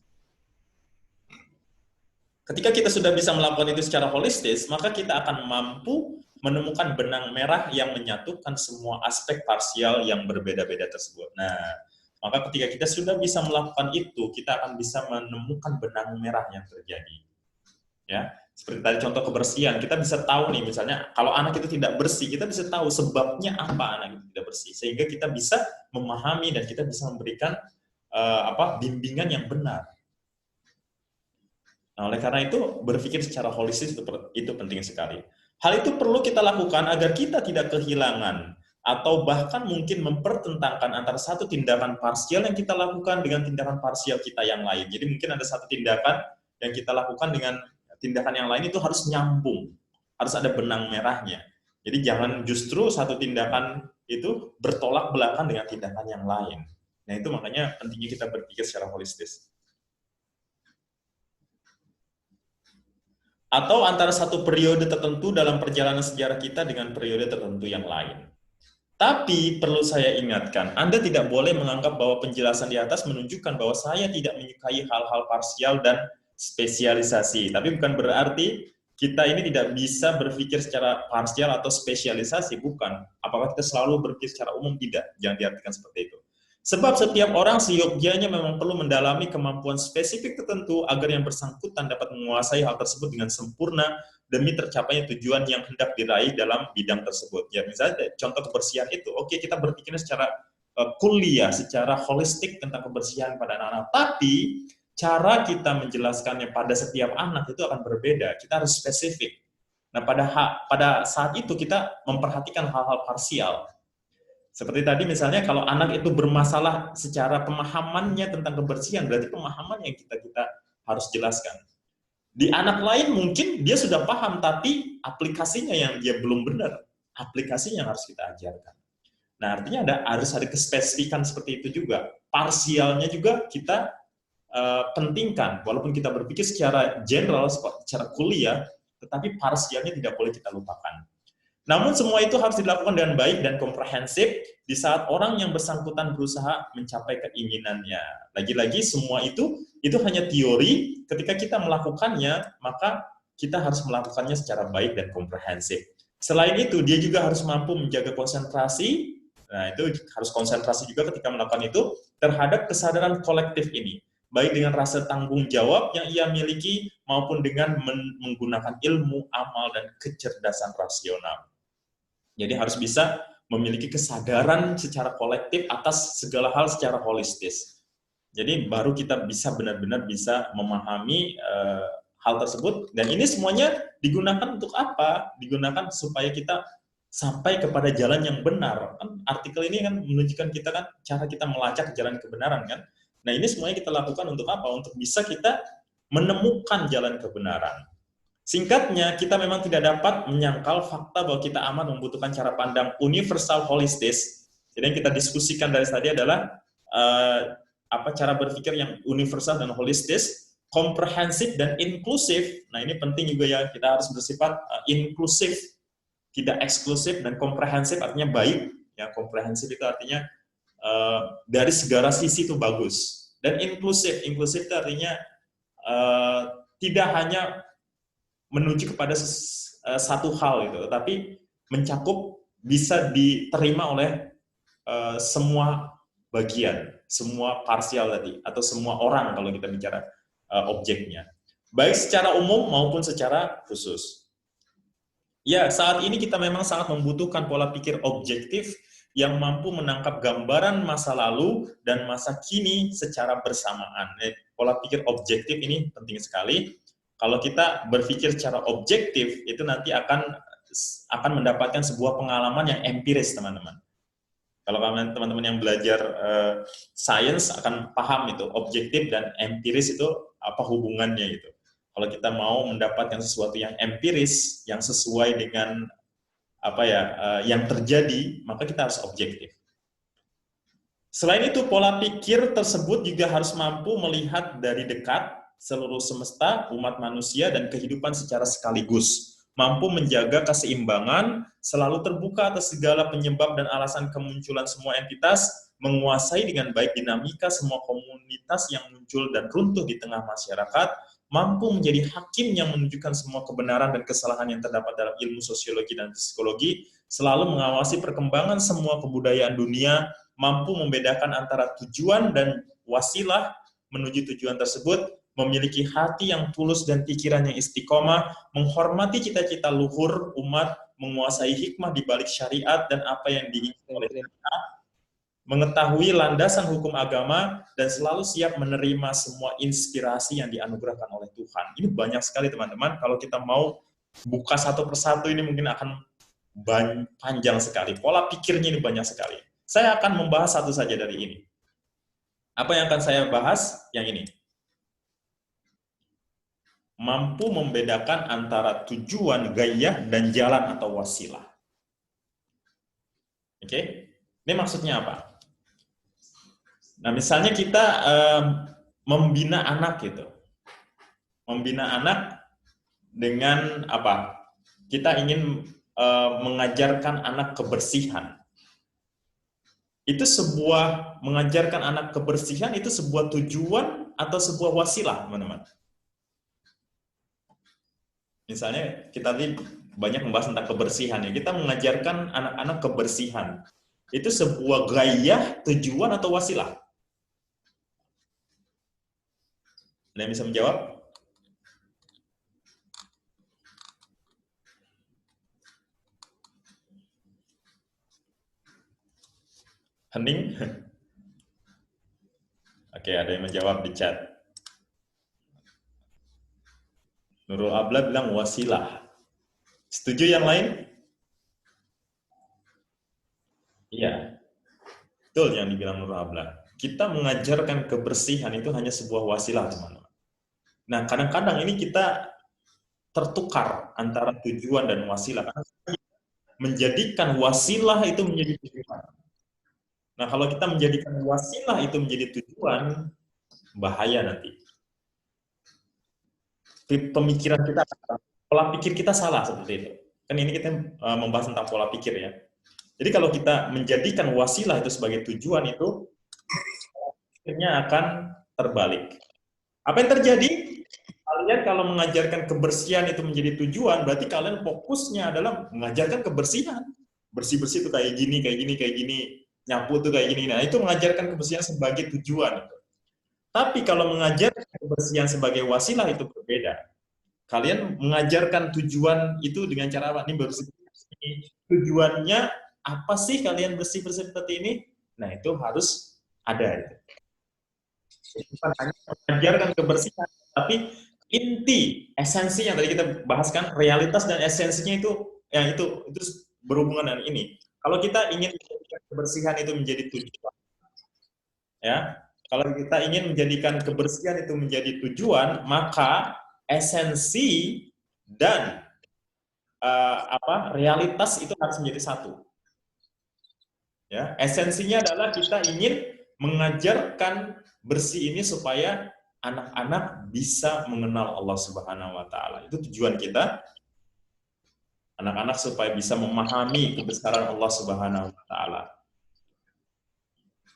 Ketika kita sudah bisa melakukan itu secara holistis, maka kita akan mampu menemukan benang merah yang menyatukan semua aspek parsial yang berbeda-beda tersebut. Nah, maka ketika kita sudah bisa melakukan itu, kita akan bisa menemukan benang merah yang terjadi. Ya, seperti tadi contoh kebersihan, kita bisa tahu nih, misalnya kalau anak itu tidak bersih, kita bisa tahu sebabnya apa anak itu tidak bersih, sehingga kita bisa memahami dan kita bisa memberikan bimbingan yang benar. Nah, oleh karena itu berpikir secara holistis itu penting sekali. Hal itu perlu kita lakukan agar kita tidak kehilangan atau bahkan mungkin mempertentangkan antara satu tindakan parsial yang kita lakukan dengan tindakan parsial kita yang lain. Jadi mungkin ada satu tindakan yang kita lakukan dengan tindakan yang lain itu harus nyambung, harus ada benang merahnya. Jadi jangan justru satu tindakan itu bertolak belakang dengan tindakan yang lain. Nah, itu makanya pentingnya kita berpikir secara holistis. Atau antara satu periode tertentu dalam perjalanan sejarah kita dengan periode tertentu yang lain. Tapi perlu saya ingatkan, Anda tidak boleh menganggap bahwa penjelasan di atas menunjukkan bahwa saya tidak menyukai hal-hal parsial dan spesialisasi. Tapi bukan berarti kita ini tidak bisa berpikir secara parsial atau spesialisasi, bukan. Apakah kita selalu berpikir secara umum? Tidak, jangan diartikan seperti itu. Sebab setiap orang seyogyanya memang perlu mendalami kemampuan spesifik tertentu agar yang bersangkutan dapat menguasai hal tersebut dengan sempurna demi tercapainya tujuan yang hendak diraih dalam bidang tersebut. Ya, misalnya contoh kebersihan itu, oke, kita berpikirnya secara kuliah, secara holistik tentang kebersihan pada anak-anak. Tapi cara kita menjelaskannya pada setiap anak itu akan berbeda. Kita harus spesifik. Nah, pada saat itu kita memperhatikan hal-hal parsial. Seperti tadi misalnya kalau anak itu bermasalah secara pemahamannya tentang kebersihan, berarti pemahaman yang kita harus jelaskan. Di anak lain mungkin dia sudah paham, tapi aplikasinya yang dia belum benar. Aplikasinya yang harus kita ajarkan. Nah, artinya harus ada kespesifikan seperti itu juga. Parsialnya juga kita pentingkan. Walaupun kita berpikir secara general, secara kuliah, tetapi parsialnya tidak boleh kita lupakan. Namun semua itu harus dilakukan dengan baik dan komprehensif di saat orang yang bersangkutan berusaha mencapai keinginannya. Lagi-lagi semua itu hanya teori. Ketika kita melakukannya, maka kita harus melakukannya secara baik dan komprehensif. Selain itu, dia juga harus mampu menjaga konsentrasi. Nah, itu harus konsentrasi juga ketika melakukan itu terhadap kesadaran kolektif ini. baik dengan rasa tanggung jawab yang ia miliki maupun dengan menggunakan ilmu, amal, dan kecerdasan rasional. Jadi harus bisa memiliki kesadaran secara kolektif atas segala hal secara holistis. Jadi baru kita bisa benar-benar bisa memahami hal tersebut, dan ini semuanya digunakan untuk apa? Digunakan supaya kita sampai kepada jalan yang benar. Kan artikel ini kan menunjukkan kita kan cara kita melacak jalan kebenaran kan. Nah, ini semuanya kita lakukan untuk apa? Untuk bisa kita menemukan jalan kebenaran. Singkatnya, kita memang tidak dapat menyangkal fakta bahwa kita amat membutuhkan cara pandang universal holistis. Jadi yang kita diskusikan dari tadi adalah cara berpikir yang universal dan holistis, komprehensif dan inklusif. Nah, ini penting juga ya, kita harus bersifat inklusif, tidak eksklusif, dan komprehensif artinya baik. Ya, komprehensif itu artinya dari segala sisi itu bagus. Dan inklusif itu artinya tidak hanya menuju kepada satu hal itu, tapi mencakup bisa diterima oleh semua bagian, semua parsial tadi, atau semua orang kalau kita bicara objeknya, baik secara umum maupun secara khusus. Ya, saat ini kita memang sangat membutuhkan pola pikir objektif yang mampu menangkap gambaran masa lalu dan masa kini secara bersamaan. Pola pikir objektif ini penting sekali. Kalau kita berpikir secara objektif, itu nanti akan mendapatkan sebuah pengalaman yang empiris, teman-teman. Kalau teman-teman yang belajar sains akan paham itu, objektif dan empiris itu apa hubungannya gitu. Kalau kita mau mendapatkan sesuatu yang empiris, yang sesuai dengan yang terjadi, maka kita harus objektif. Selain itu, pola pikir tersebut juga harus mampu melihat dari dekat seluruh semesta, umat manusia, dan kehidupan secara sekaligus. Mampu menjaga keseimbangan, selalu terbuka atas segala penyebab dan alasan kemunculan semua entitas, menguasai dengan baik dinamika semua komunitas yang muncul dan runtuh di tengah masyarakat, mampu menjadi hakim yang menunjukkan semua kebenaran dan kesalahan yang terdapat dalam ilmu sosiologi dan psikologi, selalu mengawasi perkembangan semua kebudayaan dunia, mampu membedakan antara tujuan dan wasilah menuju tujuan tersebut, memiliki hati yang tulus dan pikiran yang istiqomah, menghormati cita-cita luhur umat, menguasai hikmah di balik syariat dan apa yang diinginkan oleh syariat, mengetahui landasan hukum agama, dan selalu siap menerima semua inspirasi yang dianugerahkan oleh Tuhan. Ini banyak sekali, teman-teman. Kalau kita mau buka satu persatu, ini mungkin akan panjang sekali. Pola pikirnya ini banyak sekali. Saya akan membahas satu saja dari ini. Apa yang akan saya bahas? Yang ini. Mampu membedakan antara tujuan, gaya, dan jalan atau wasilah. Oke? Ini maksudnya apa? Nah, misalnya kita membina anak gitu. Membina anak dengan apa? Kita ingin mengajarkan anak kebersihan. Itu mengajarkan anak kebersihan itu sebuah tujuan atau sebuah wasilah, teman-teman? Misalnya kita tadi banyak membahas tentang kebersihan ya. Kita mengajarkan anak-anak kebersihan. Itu sebuah gaya, tujuan atau wasilah? Ada yang bisa menjawab? Hening? Oke, ada yang menjawab di chat. Nurul Abla bilang wasilah. Setuju yang lain? Iya. Betul yang dibilang Nurul Abla. Kita mengajarkan kebersihan itu hanya sebuah wasilah, teman-teman. Nah, kadang-kadang ini kita tertukar antara tujuan dan wasilah. Menjadikan wasilah itu menjadi tujuan. Nah, kalau kita menjadikan wasilah itu menjadi tujuan, bahaya nanti. Pemikiran kita, pola pikir kita salah seperti itu. Kan ini kita membahas tentang pola pikir ya. Jadi kalau kita menjadikan wasilah itu sebagai tujuan itu, akhirnya akan terbalik. Apa yang terjadi? Kalian kalau mengajarkan kebersihan itu menjadi tujuan, berarti kalian fokusnya adalah mengajarkan kebersihan. Bersih-bersih itu kayak gini, nyapu itu kayak gini. Nah, itu mengajarkan kebersihan sebagai tujuan. Tapi kalau mengajarkan kebersihan sebagai wasilah itu berbeda. Kalian mengajarkan tujuan itu dengan cara apa? Ini bersih. Tujuannya apa sih kalian bersih-bersih seperti ini? Nah, itu harus ada. Bukan hanya mengajarkan kebersihan, tapi inti, esensi yang tadi kita bahaskan, realitas dan esensinya itu, yang itu berhubungan dengan ini. Kalau kita ingin kebersihan itu menjadi tujuan, ya, kalau kita ingin menjadikan kebersihan itu menjadi tujuan, maka esensi dan realitas itu harus menjadi satu. Ya, esensinya adalah kita ingin mengajarkan bersih ini supaya anak-anak bisa mengenal Allah Subhanahu wa taala. Itu tujuan kita. Anak-anak supaya bisa memahami kebesaran Allah Subhanahu wa taala.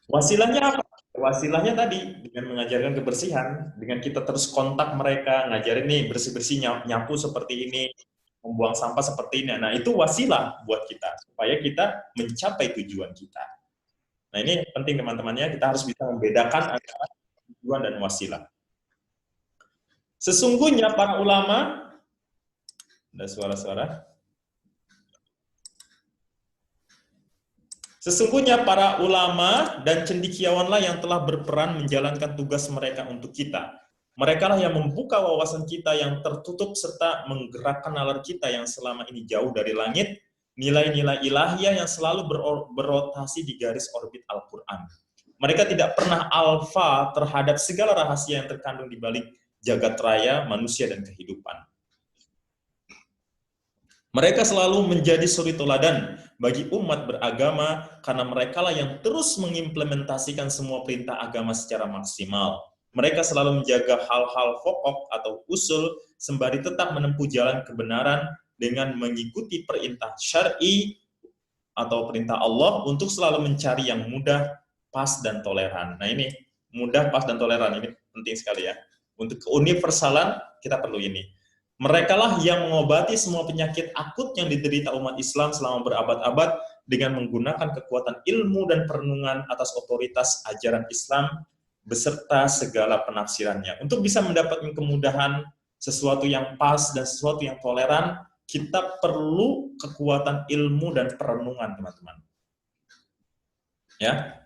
Wasilahnya apa? Wasilahnya tadi dengan mengajarkan kebersihan, dengan kita terus kontak mereka, ngajarin nih bersih-bersih, nyapu seperti ini, membuang sampah seperti ini. Nah, itu wasilah buat kita supaya kita mencapai tujuan kita. Nah, ini penting teman-temannya, kita harus bisa membedakan antara tujuan dan wasilah. Sesungguhnya para ulama, ada suara-suara. Sesungguhnya para ulama dan cendekiawanlah yang telah berperan menjalankan tugas mereka untuk kita. Mereka lah yang membuka wawasan kita yang tertutup serta menggerakkan nalar kita yang selama ini jauh dari langit, nilai-nilai ilahiyah yang selalu berotasi di garis orbit Al-Quran. Mereka tidak pernah alfa terhadap segala rahasia yang terkandung di balik jagat raya, manusia, dan kehidupan. Mereka selalu menjadi suri teladan bagi umat beragama karena merekalah yang terus mengimplementasikan semua perintah agama secara maksimal. Mereka selalu menjaga hal-hal pokok atau usul sembari tetap menempuh jalan kebenaran dengan mengikuti perintah syar'i atau perintah Allah untuk selalu mencari yang mudah, pas, dan toleran. Nah, ini mudah, pas, dan toleran ini penting sekali ya. Untuk keuniversalan kita perlu ini. Merekalah yang mengobati semua penyakit akut yang diderita umat Islam selama berabad-abad dengan menggunakan kekuatan ilmu dan perenungan atas otoritas ajaran Islam beserta segala penafsirannya. Untuk bisa mendapatkan kemudahan, sesuatu yang pas dan sesuatu yang toleran, kita perlu kekuatan ilmu dan perenungan, teman-teman. Ya,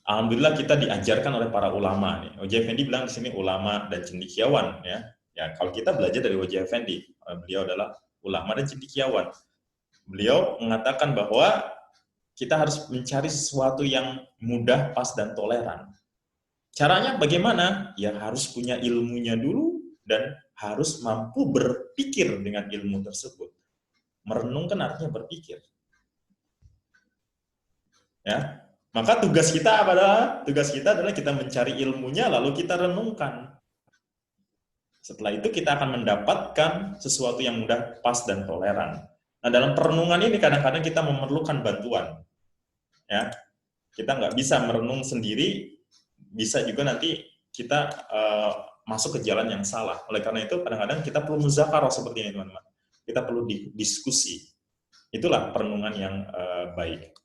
alhamdulillah kita diajarkan oleh para ulama nih. O.J. Effendi bilang di sini ulama dan cendekiawan, ya. Ya, kalau kita belajar dari O.J. Effendi, beliau adalah ulama dan cendekiawan. Beliau mengatakan bahwa kita harus mencari sesuatu yang mudah, pas, dan toleran. Caranya bagaimana? Ya harus punya ilmunya dulu dan harus mampu berpikir dengan ilmu tersebut. Merenungkan artinya berpikir. Ya, maka tugas kita adalah kita mencari ilmunya lalu kita renungkan. Setelah itu kita akan mendapatkan sesuatu yang mudah, pas, dan toleran. Nah, dalam perenungan ini kadang-kadang kita memerlukan bantuan. Ya, kita nggak bisa merenung sendiri, bisa juga nanti kita masuk ke jalan yang salah. Oleh karena itu kadang-kadang kita perlu muzakarah seperti ini, teman-teman. Kita perlu diskusi. Itulah perenungan yang baik.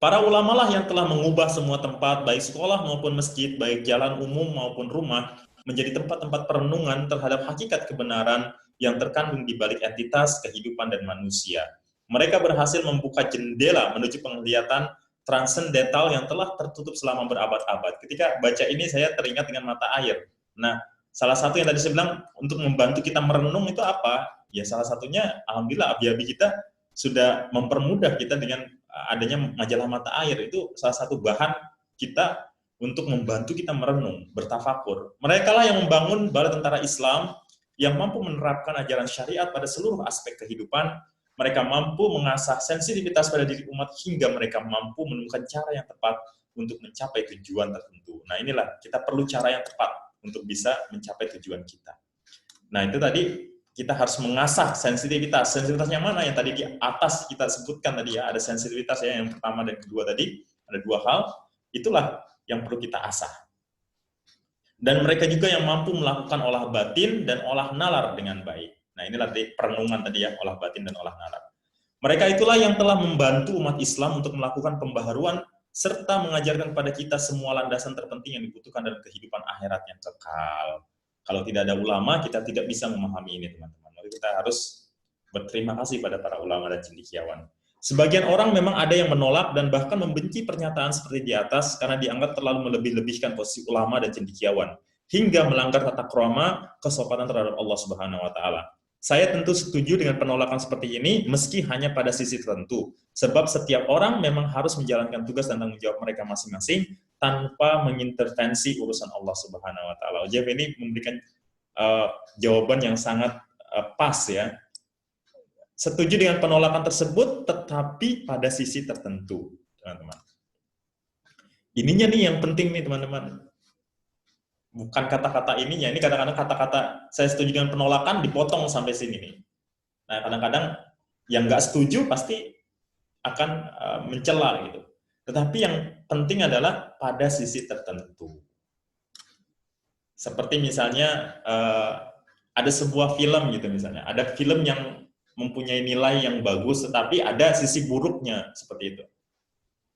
Para ulama lah yang telah mengubah semua tempat, baik sekolah maupun masjid, baik jalan umum maupun rumah, menjadi tempat-tempat perenungan terhadap hakikat kebenaran yang terkandung di balik entitas, kehidupan, dan manusia. Mereka berhasil membuka jendela menuju penglihatan transendental yang telah tertutup selama berabad-abad. Ketika baca ini saya teringat dengan mata air. Nah, salah satu yang tadi saya bilang untuk membantu kita merenung itu apa? Ya salah satunya, alhamdulillah abi-abi kita sudah mempermudah kita dengan adanya majalah mata air. Itu salah satu bahan kita untuk membantu kita merenung, bertafakur. Mereka lah yang membangun bala tentara Islam yang mampu menerapkan ajaran syariat pada seluruh aspek kehidupan. Mereka mampu mengasah sensitivitas pada diri umat hingga mereka mampu menemukan cara yang tepat untuk mencapai tujuan tertentu. Nah, inilah kita perlu cara yang tepat untuk bisa mencapai tujuan kita. Nah, itu tadi kita harus mengasah sensitivitas. Sensitivitas yang mana? Yang tadi di atas kita sebutkan tadi ya, ada sensitivitas ya, yang pertama dan kedua tadi, ada dua hal, itulah yang perlu kita asah. Dan mereka juga yang mampu melakukan olah batin dan olah nalar dengan baik. Nah, inilah tadi perenungan tadi ya, olah batin dan olah nalar. Mereka itulah yang telah membantu umat Islam untuk melakukan pembaharuan serta mengajarkan kepada kita semua landasan terpenting yang dibutuhkan dalam kehidupan akhirat yang kekal. Kalau tidak ada ulama, kita tidak bisa memahami ini, teman-teman. Maka kita harus berterima kasih pada para ulama dan cendekiawan. Sebagian orang memang ada yang menolak dan bahkan membenci pernyataan seperti di atas karena dianggap terlalu melebih-lebihkan posisi ulama dan cendekiawan, hingga melanggar tata krama kesopanan terhadap Allah Subhanahu wa taala. Saya tentu setuju dengan penolakan seperti ini meski hanya pada sisi tertentu. Sebab setiap orang memang harus menjalankan tugas dan tanggung jawab mereka masing-masing tanpa mengintervensi urusan Allah Subhanahu wa taala. Jeff ini memberikan jawaban yang sangat pas ya. Setuju dengan penolakan tersebut tetapi pada sisi tertentu, teman-teman. Ininya nih yang penting nih, teman-teman. Bukan kata-kata ininya, ini kadang-kadang kata-kata saya setuju dengan penolakan dipotong sampai sini nih. Nah, kadang-kadang yang nggak setuju pasti akan mencela gitu. Tetapi yang penting adalah pada sisi tertentu. Seperti misalnya ada sebuah film gitu misalnya, ada film yang mempunyai nilai yang bagus, tetapi ada sisi buruknya seperti itu.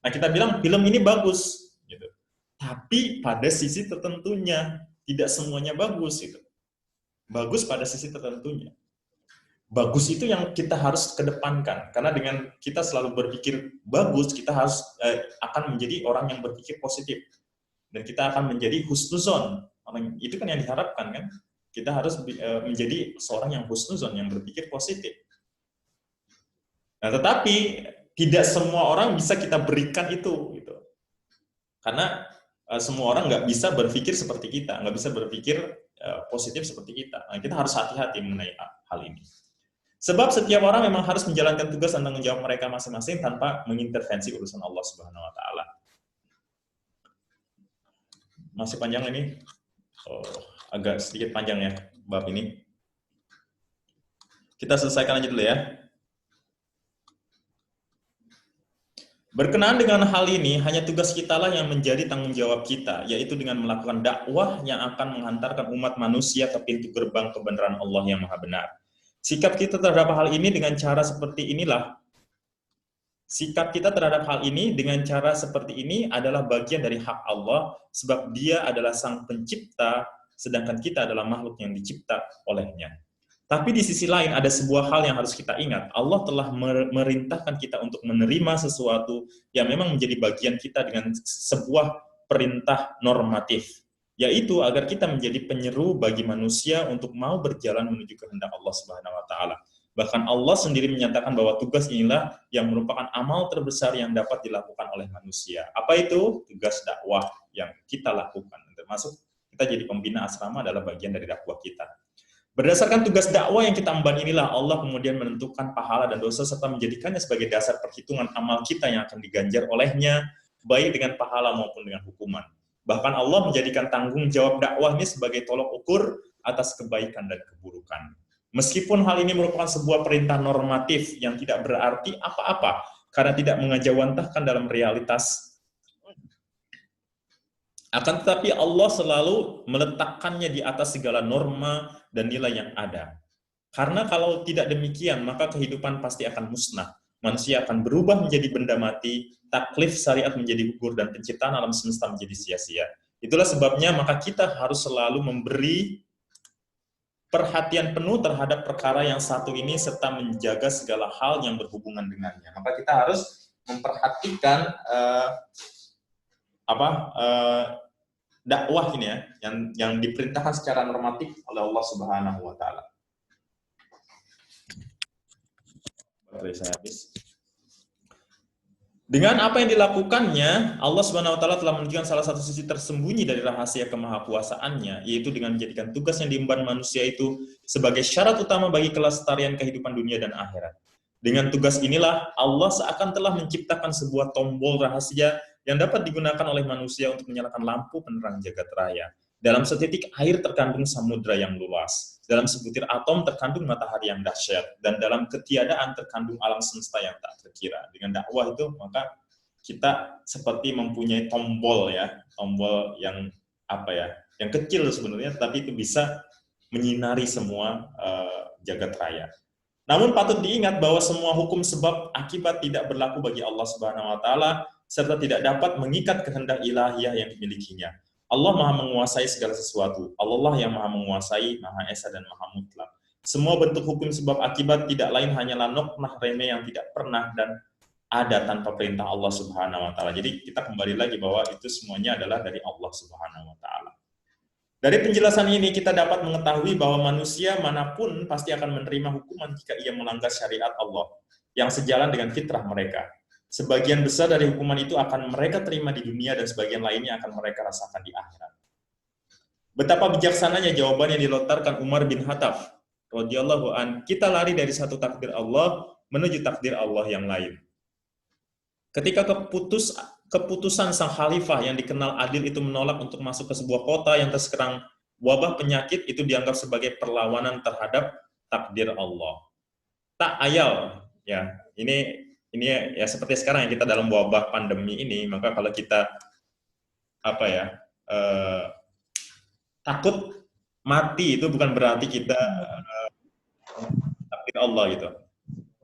Nah, kita bilang film ini bagus, gitu. Tapi pada sisi tertentunya, tidak semuanya bagus gitu. Bagus pada sisi tertentunya. Bagus itu yang kita harus kedepankan, karena dengan kita selalu berpikir bagus, kita harus akan menjadi orang yang berpikir positif, dan kita akan menjadi husnuzon. Itu kan yang diharapkan kan? Kita harus menjadi seorang yang husnuzon, yang berpikir positif. Nah, tetapi tidak semua orang bisa kita berikan itu, gitu. Karena semua orang nggak bisa berpikir seperti kita, nggak bisa berpikir positif seperti kita. Nah, kita harus hati-hati mengenai hal ini. Sebab setiap orang memang harus menjalankan tugas dan tanggung jawab mereka masing-masing tanpa mengintervensi urusan Allah Subhanahu wa taala. Masih panjang ini? Agak sedikit panjang ya bab ini. Kita selesaikan aja dulu ya. Berkenaan dengan hal ini, hanya tugas kitalah yang menjadi tanggung jawab kita, yaitu dengan melakukan dakwah yang akan menghantarkan umat manusia ke pintu gerbang kebenaran Allah yang Maha Benar. Sikap kita terhadap hal ini dengan cara seperti inilah. Sikap kita terhadap hal ini dengan cara seperti ini adalah bagian dari hak Allah, sebab Dia adalah Sang Pencipta, sedangkan kita adalah makhluk yang dicipta olehnya. Tapi di sisi lain ada sebuah hal yang harus kita ingat. Allah telah merintahkan kita untuk menerima sesuatu yang memang menjadi bagian kita dengan sebuah perintah normatif, yaitu agar kita menjadi penyeru bagi manusia untuk mau berjalan menuju kehendak Allah Subhanahu wa taala. Bahkan Allah sendiri menyatakan bahwa tugas inilah yang merupakan amal terbesar yang dapat dilakukan oleh manusia. Apa itu? Tugas dakwah yang kita lakukan. Termasuk kita jadi pembina asrama adalah bagian dari dakwah kita. Berdasarkan tugas dakwah yang kita emban inilah Allah kemudian menentukan pahala dan dosa serta menjadikannya sebagai dasar perhitungan amal kita yang akan diganjar olehnya, baik dengan pahala maupun dengan hukuman. Bahkan Allah menjadikan tanggung jawab dakwah ini sebagai tolok ukur atas kebaikan dan keburukan. Meskipun hal ini merupakan sebuah perintah normatif yang tidak berarti apa-apa, karena tidak mengejawantahkan dalam realitas, akan tetapi Allah selalu meletakkannya di atas segala norma dan nilai yang ada. Karena kalau tidak demikian, maka kehidupan pasti akan musnah. Manusia akan berubah menjadi benda mati, taklif syariat menjadi gugur, dan penciptaan alam semesta menjadi sia-sia. Itulah sebabnya maka kita harus selalu memberi perhatian penuh terhadap perkara yang satu ini serta menjaga segala hal yang berhubungan dengannya. Maka kita harus memperhatikan dakwah ini ya, yang diperintahkan secara normatif oleh Allah Subhanahu wa taala. Baterai saya habis. Dengan apa yang dilakukannya, Allah Subhanahu wa taala telah menunjukkan salah satu sisi tersembunyi dari rahasia kemahakuasaannya, yaitu dengan menjadikan tugas yang diemban manusia itu sebagai syarat utama bagi kelestarian kehidupan dunia dan akhirat. Dengan tugas inilah Allah seakan telah menciptakan sebuah tombol rahasia yang dapat digunakan oleh manusia untuk menyalakan lampu penerang jagat raya. Dalam setitik air terkandung samudra yang luas. Dalam sebutir atom terkandung matahari yang dahsyat. Dan dalam ketiadaan terkandung alam semesta yang tak terkira. Dengan dakwah itu, maka kita seperti mempunyai tombol ya. Tombol yang yang kecil sebenarnya, tapi itu bisa menyinari semua jagat raya. Namun patut diingat bahwa semua hukum sebab akibat tidak berlaku bagi Allah Subhanahu wa taala, serta tidak dapat mengikat kehendak ilahiyah yang dimilikinya. Allah Maha menguasai segala sesuatu. Allah yang Maha menguasai, Maha Esa dan Maha Mutlak. Semua bentuk hukum sebab akibat tidak lain hanyalah noknah remeh yang tidak pernah dan ada tanpa perintah Allah Subhanahu wa taala. Jadi kita kembali lagi bahwa itu semuanya adalah dari Allah Subhanahu wa taala. Dari penjelasan ini kita dapat mengetahui bahwa manusia manapun pasti akan menerima hukuman jika ia melanggar syariat Allah yang sejalan dengan fitrah mereka. Sebagian besar dari hukuman itu akan mereka terima di dunia dan sebagian lainnya akan mereka rasakan di akhirat. Betapa bijaksananya jawaban yang dilontarkan Umar bin Khattab radhiyallahu an, kita lari dari satu takdir Allah menuju takdir Allah yang lain. Ketika keputusan sang khalifah yang dikenal adil itu menolak untuk masuk ke sebuah kota yang terserang wabah penyakit, itu dianggap sebagai perlawanan terhadap takdir Allah. Tak ayal, ya, ini ya seperti sekarang yang kita dalam wabah pandemi ini, maka kalau kita takut mati itu bukan berarti kita takdir Allah gitu.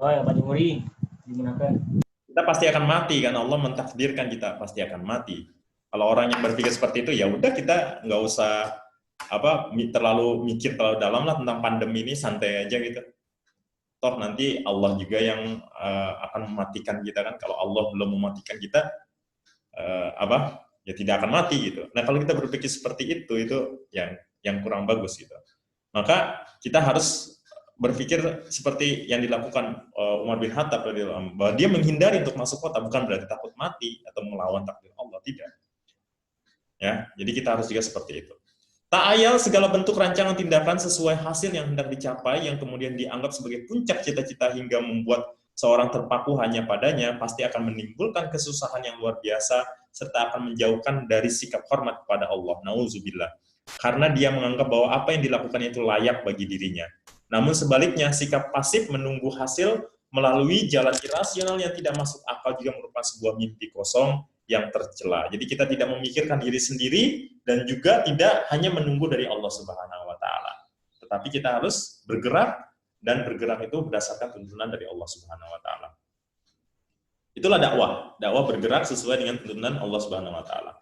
Oh ya, Pak Jumuri digunakan. Kita pasti akan mati kan, Allah mentakdirkan kita pasti akan mati. Kalau orang yang berpikir seperti itu, ya udah kita nggak usah terlalu mikir terlalu dalam lah tentang pandemi ini, santai aja gitu. Toh nanti Allah juga yang akan mematikan kita kan. Kalau Allah belum mematikan kita, ya tidak akan mati gitu. Nah kalau kita berpikir seperti itu yang kurang bagus gitu. Maka kita harus berpikir seperti yang dilakukan Umar bin Khattab bahwa dia menghindari untuk masuk kota, bukan berarti takut mati atau melawan takdir Allah, tidak. Ya, jadi kita harus juga seperti itu. Tak ayal segala bentuk rancangan tindakan sesuai hasil yang hendak dicapai yang kemudian dianggap sebagai puncak cita-cita hingga membuat seorang terpaku hanya padanya pasti akan menimbulkan kesusahan yang luar biasa serta akan menjauhkan dari sikap hormat kepada Allah. Nauzubillah. Karena dia menganggap bahwa apa yang dilakukannya itu layak bagi dirinya. Namun sebaliknya, sikap pasif menunggu hasil melalui jalan irasional yang tidak masuk akal juga merupakan sebuah mimpi kosong yang tercela. Jadi kita tidak memikirkan diri sendiri dan juga tidak hanya menunggu dari Allah Subhanahu wa taala. Tetapi kita harus bergerak, dan bergerak itu berdasarkan tuntunan dari Allah Subhanahu wa taala. Itulah dakwah. Dakwah bergerak sesuai dengan tuntunan Allah Subhanahu wa taala.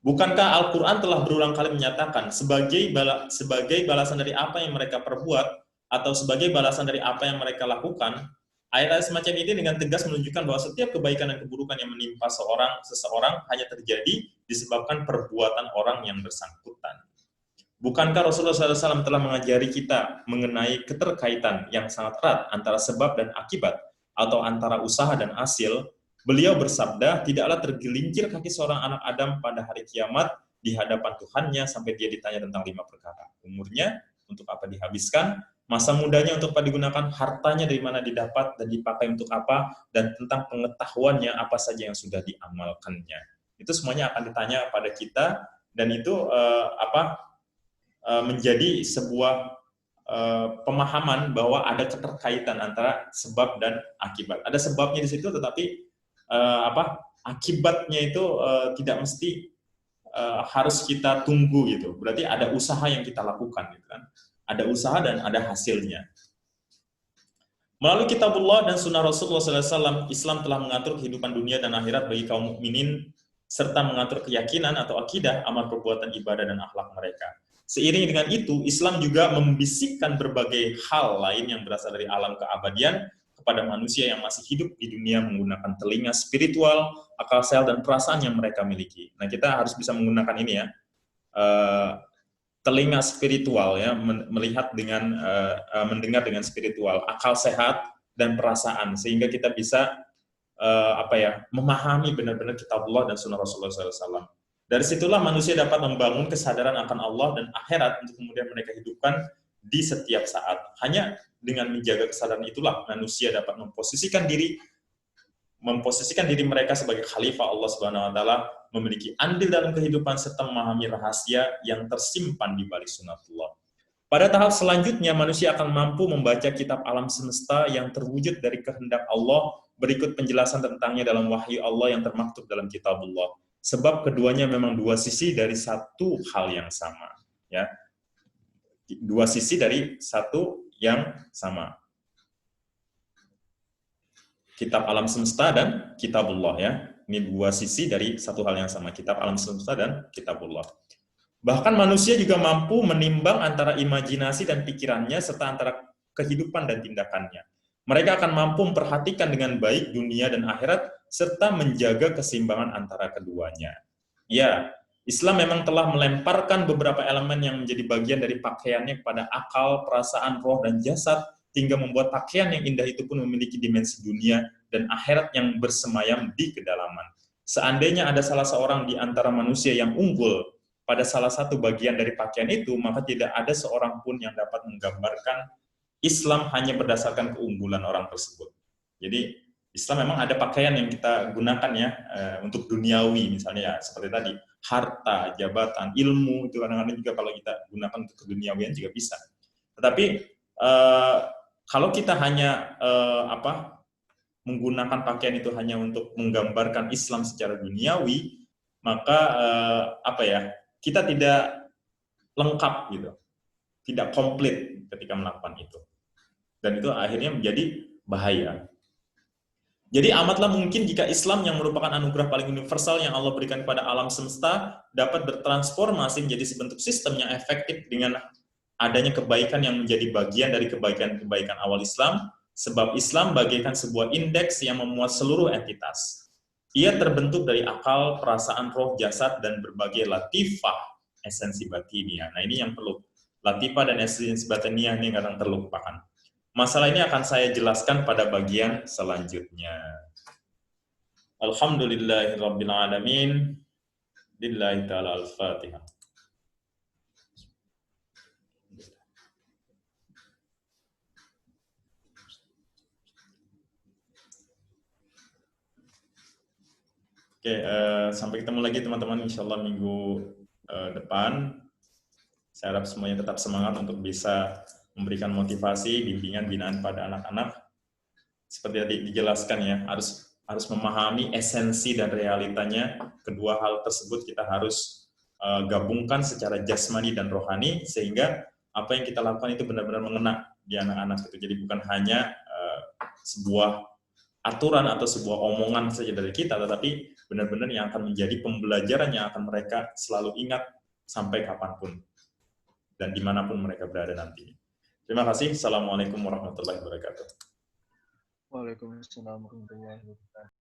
Bukankah Al-Qur'an telah berulang kali menyatakan sebagai balasan dari apa yang mereka perbuat atau sebagai balasan dari apa yang mereka lakukan? Ayat-ayat semacam ini dengan tegas menunjukkan bahwa setiap kebaikan dan keburukan yang menimpa seseorang hanya terjadi disebabkan perbuatan orang yang bersangkutan. Bukankah Rasulullah SAW telah mengajari kita mengenai keterkaitan yang sangat erat antara sebab dan akibat atau antara usaha dan hasil? Beliau bersabda, tidaklah tergelincir kaki seorang anak Adam pada hari kiamat di hadapan Tuhannya sampai dia ditanya tentang 5 perkara. Umurnya, untuk apa dihabiskan, masa mudanya untuk apa digunakan, hartanya dari mana didapat dan dipakai untuk apa, dan tentang pengetahuannya apa saja yang sudah diamalkannya. Itu semuanya akan ditanya pada kita, dan itu menjadi sebuah pemahaman bahwa ada keterkaitan antara sebab dan akibat. Ada sebabnya di situ, tetapi akibatnya itu tidak mesti harus kita tunggu gitu. Berarti ada usaha yang kita lakukan gitu kan. Ada usaha dan ada hasilnya. Melalui kitabullah dan sunnah Rasulullah SAW, Islam telah mengatur kehidupan dunia dan akhirat bagi kaum mukminin serta mengatur keyakinan atau akidah, amal perbuatan ibadah dan akhlak mereka. Seiring dengan itu, Islam juga membisikkan berbagai hal lain yang berasal dari alam keabadian kepada manusia yang masih hidup di dunia menggunakan telinga spiritual, akal sehat dan perasaan yang mereka miliki. Nah, kita harus bisa menggunakan ini ya. Telinga spiritual ya, melihat dengan mendengar dengan spiritual, akal sehat dan perasaan, sehingga kita bisa memahami benar-benar kitabullah dan sunnah Rasulullah SAW. Dari situlah manusia dapat membangun kesadaran akan Allah dan akhirat untuk kemudian mereka hidupkan di setiap saat. Hanya dengan menjaga kesadaran itulah manusia dapat memposisikan diri mereka sebagai khalifah Allah Subhanahu wa taala, memiliki andil dalam kehidupan serta memahami rahasia yang tersimpan di balik sunatullah. Pada tahap selanjutnya manusia akan mampu membaca kitab alam semesta yang terwujud dari kehendak Allah, berikut penjelasan tentangnya dalam wahyu Allah yang termaktub dalam kitabullah. Sebab keduanya memang dua sisi dari satu hal yang sama, ya. Dua sisi dari satu yang sama. Kitab alam semesta dan kitabullah ya. Ini dua sisi dari satu hal yang sama, kitab alam semesta dan kitabullah. Bahkan manusia juga mampu menimbang antara imajinasi dan pikirannya serta antara kehidupan dan tindakannya. Mereka akan mampu memperhatikan dengan baik dunia dan akhirat serta menjaga keseimbangan antara keduanya. Ya, Islam memang telah melemparkan beberapa elemen yang menjadi bagian dari pakaiannya kepada akal, perasaan, roh, dan jasad, hingga membuat pakaian yang indah itu pun memiliki dimensi dunia dan akhirat yang bersemayam di kedalaman. Seandainya ada salah seorang di antara manusia yang unggul pada salah satu bagian dari pakaian itu, maka tidak ada seorang pun yang dapat menggambarkan Islam hanya berdasarkan keunggulan orang tersebut. Jadi Islam memang ada pakaian yang kita gunakan ya untuk duniawi, misalnya ya seperti tadi, harta, jabatan, ilmu, itu kadang-kadang juga kalau kita gunakan untuk keduniawian juga bisa. Tetapi kalau kita hanya menggunakan pakaian itu hanya untuk menggambarkan Islam secara duniawi, maka kita tidak lengkap gitu, tidak komplit ketika melakukan itu, dan itu akhirnya menjadi bahaya. Jadi amatlah mungkin jika Islam yang merupakan anugerah paling universal yang Allah berikan kepada alam semesta dapat bertransformasi menjadi sebentuk sistem yang efektif dengan adanya kebaikan yang menjadi bagian dari kebaikan-kebaikan awal Islam, sebab Islam bagaikan sebuah indeks yang memuat seluruh entitas. Ia terbentuk dari akal, perasaan, roh, jasad, dan berbagai latifah, esensi batiniah. Nah ini yang perlu. Latifah dan esensi batiniah ini kadang terlupakan. Masalah ini akan saya jelaskan pada bagian selanjutnya. Alhamdulillahirabbil alamin. Lillahi ta'ala al-Fatihah. Oke, sampai ketemu lagi teman-teman, insyaallah minggu depan. Saya harap semuanya tetap semangat untuk bisa memberikan motivasi, bimbingan, binaan pada anak-anak. Seperti tadi dijelaskan ya, harus memahami esensi dan realitanya. Kedua hal tersebut kita harus gabungkan secara jasmani dan rohani, sehingga apa yang kita lakukan itu benar-benar mengena di anak-anak itu. Jadi bukan hanya sebuah aturan atau sebuah omongan saja dari kita, tetapi benar-benar yang akan menjadi pembelajaran yang akan mereka selalu ingat sampai kapanpun dan dimanapun mereka berada nanti. Terima kasih. Assalamualaikum warahmatullahi wabarakatuh. Waalaikumsalam warahmatullahi wabarakatuh.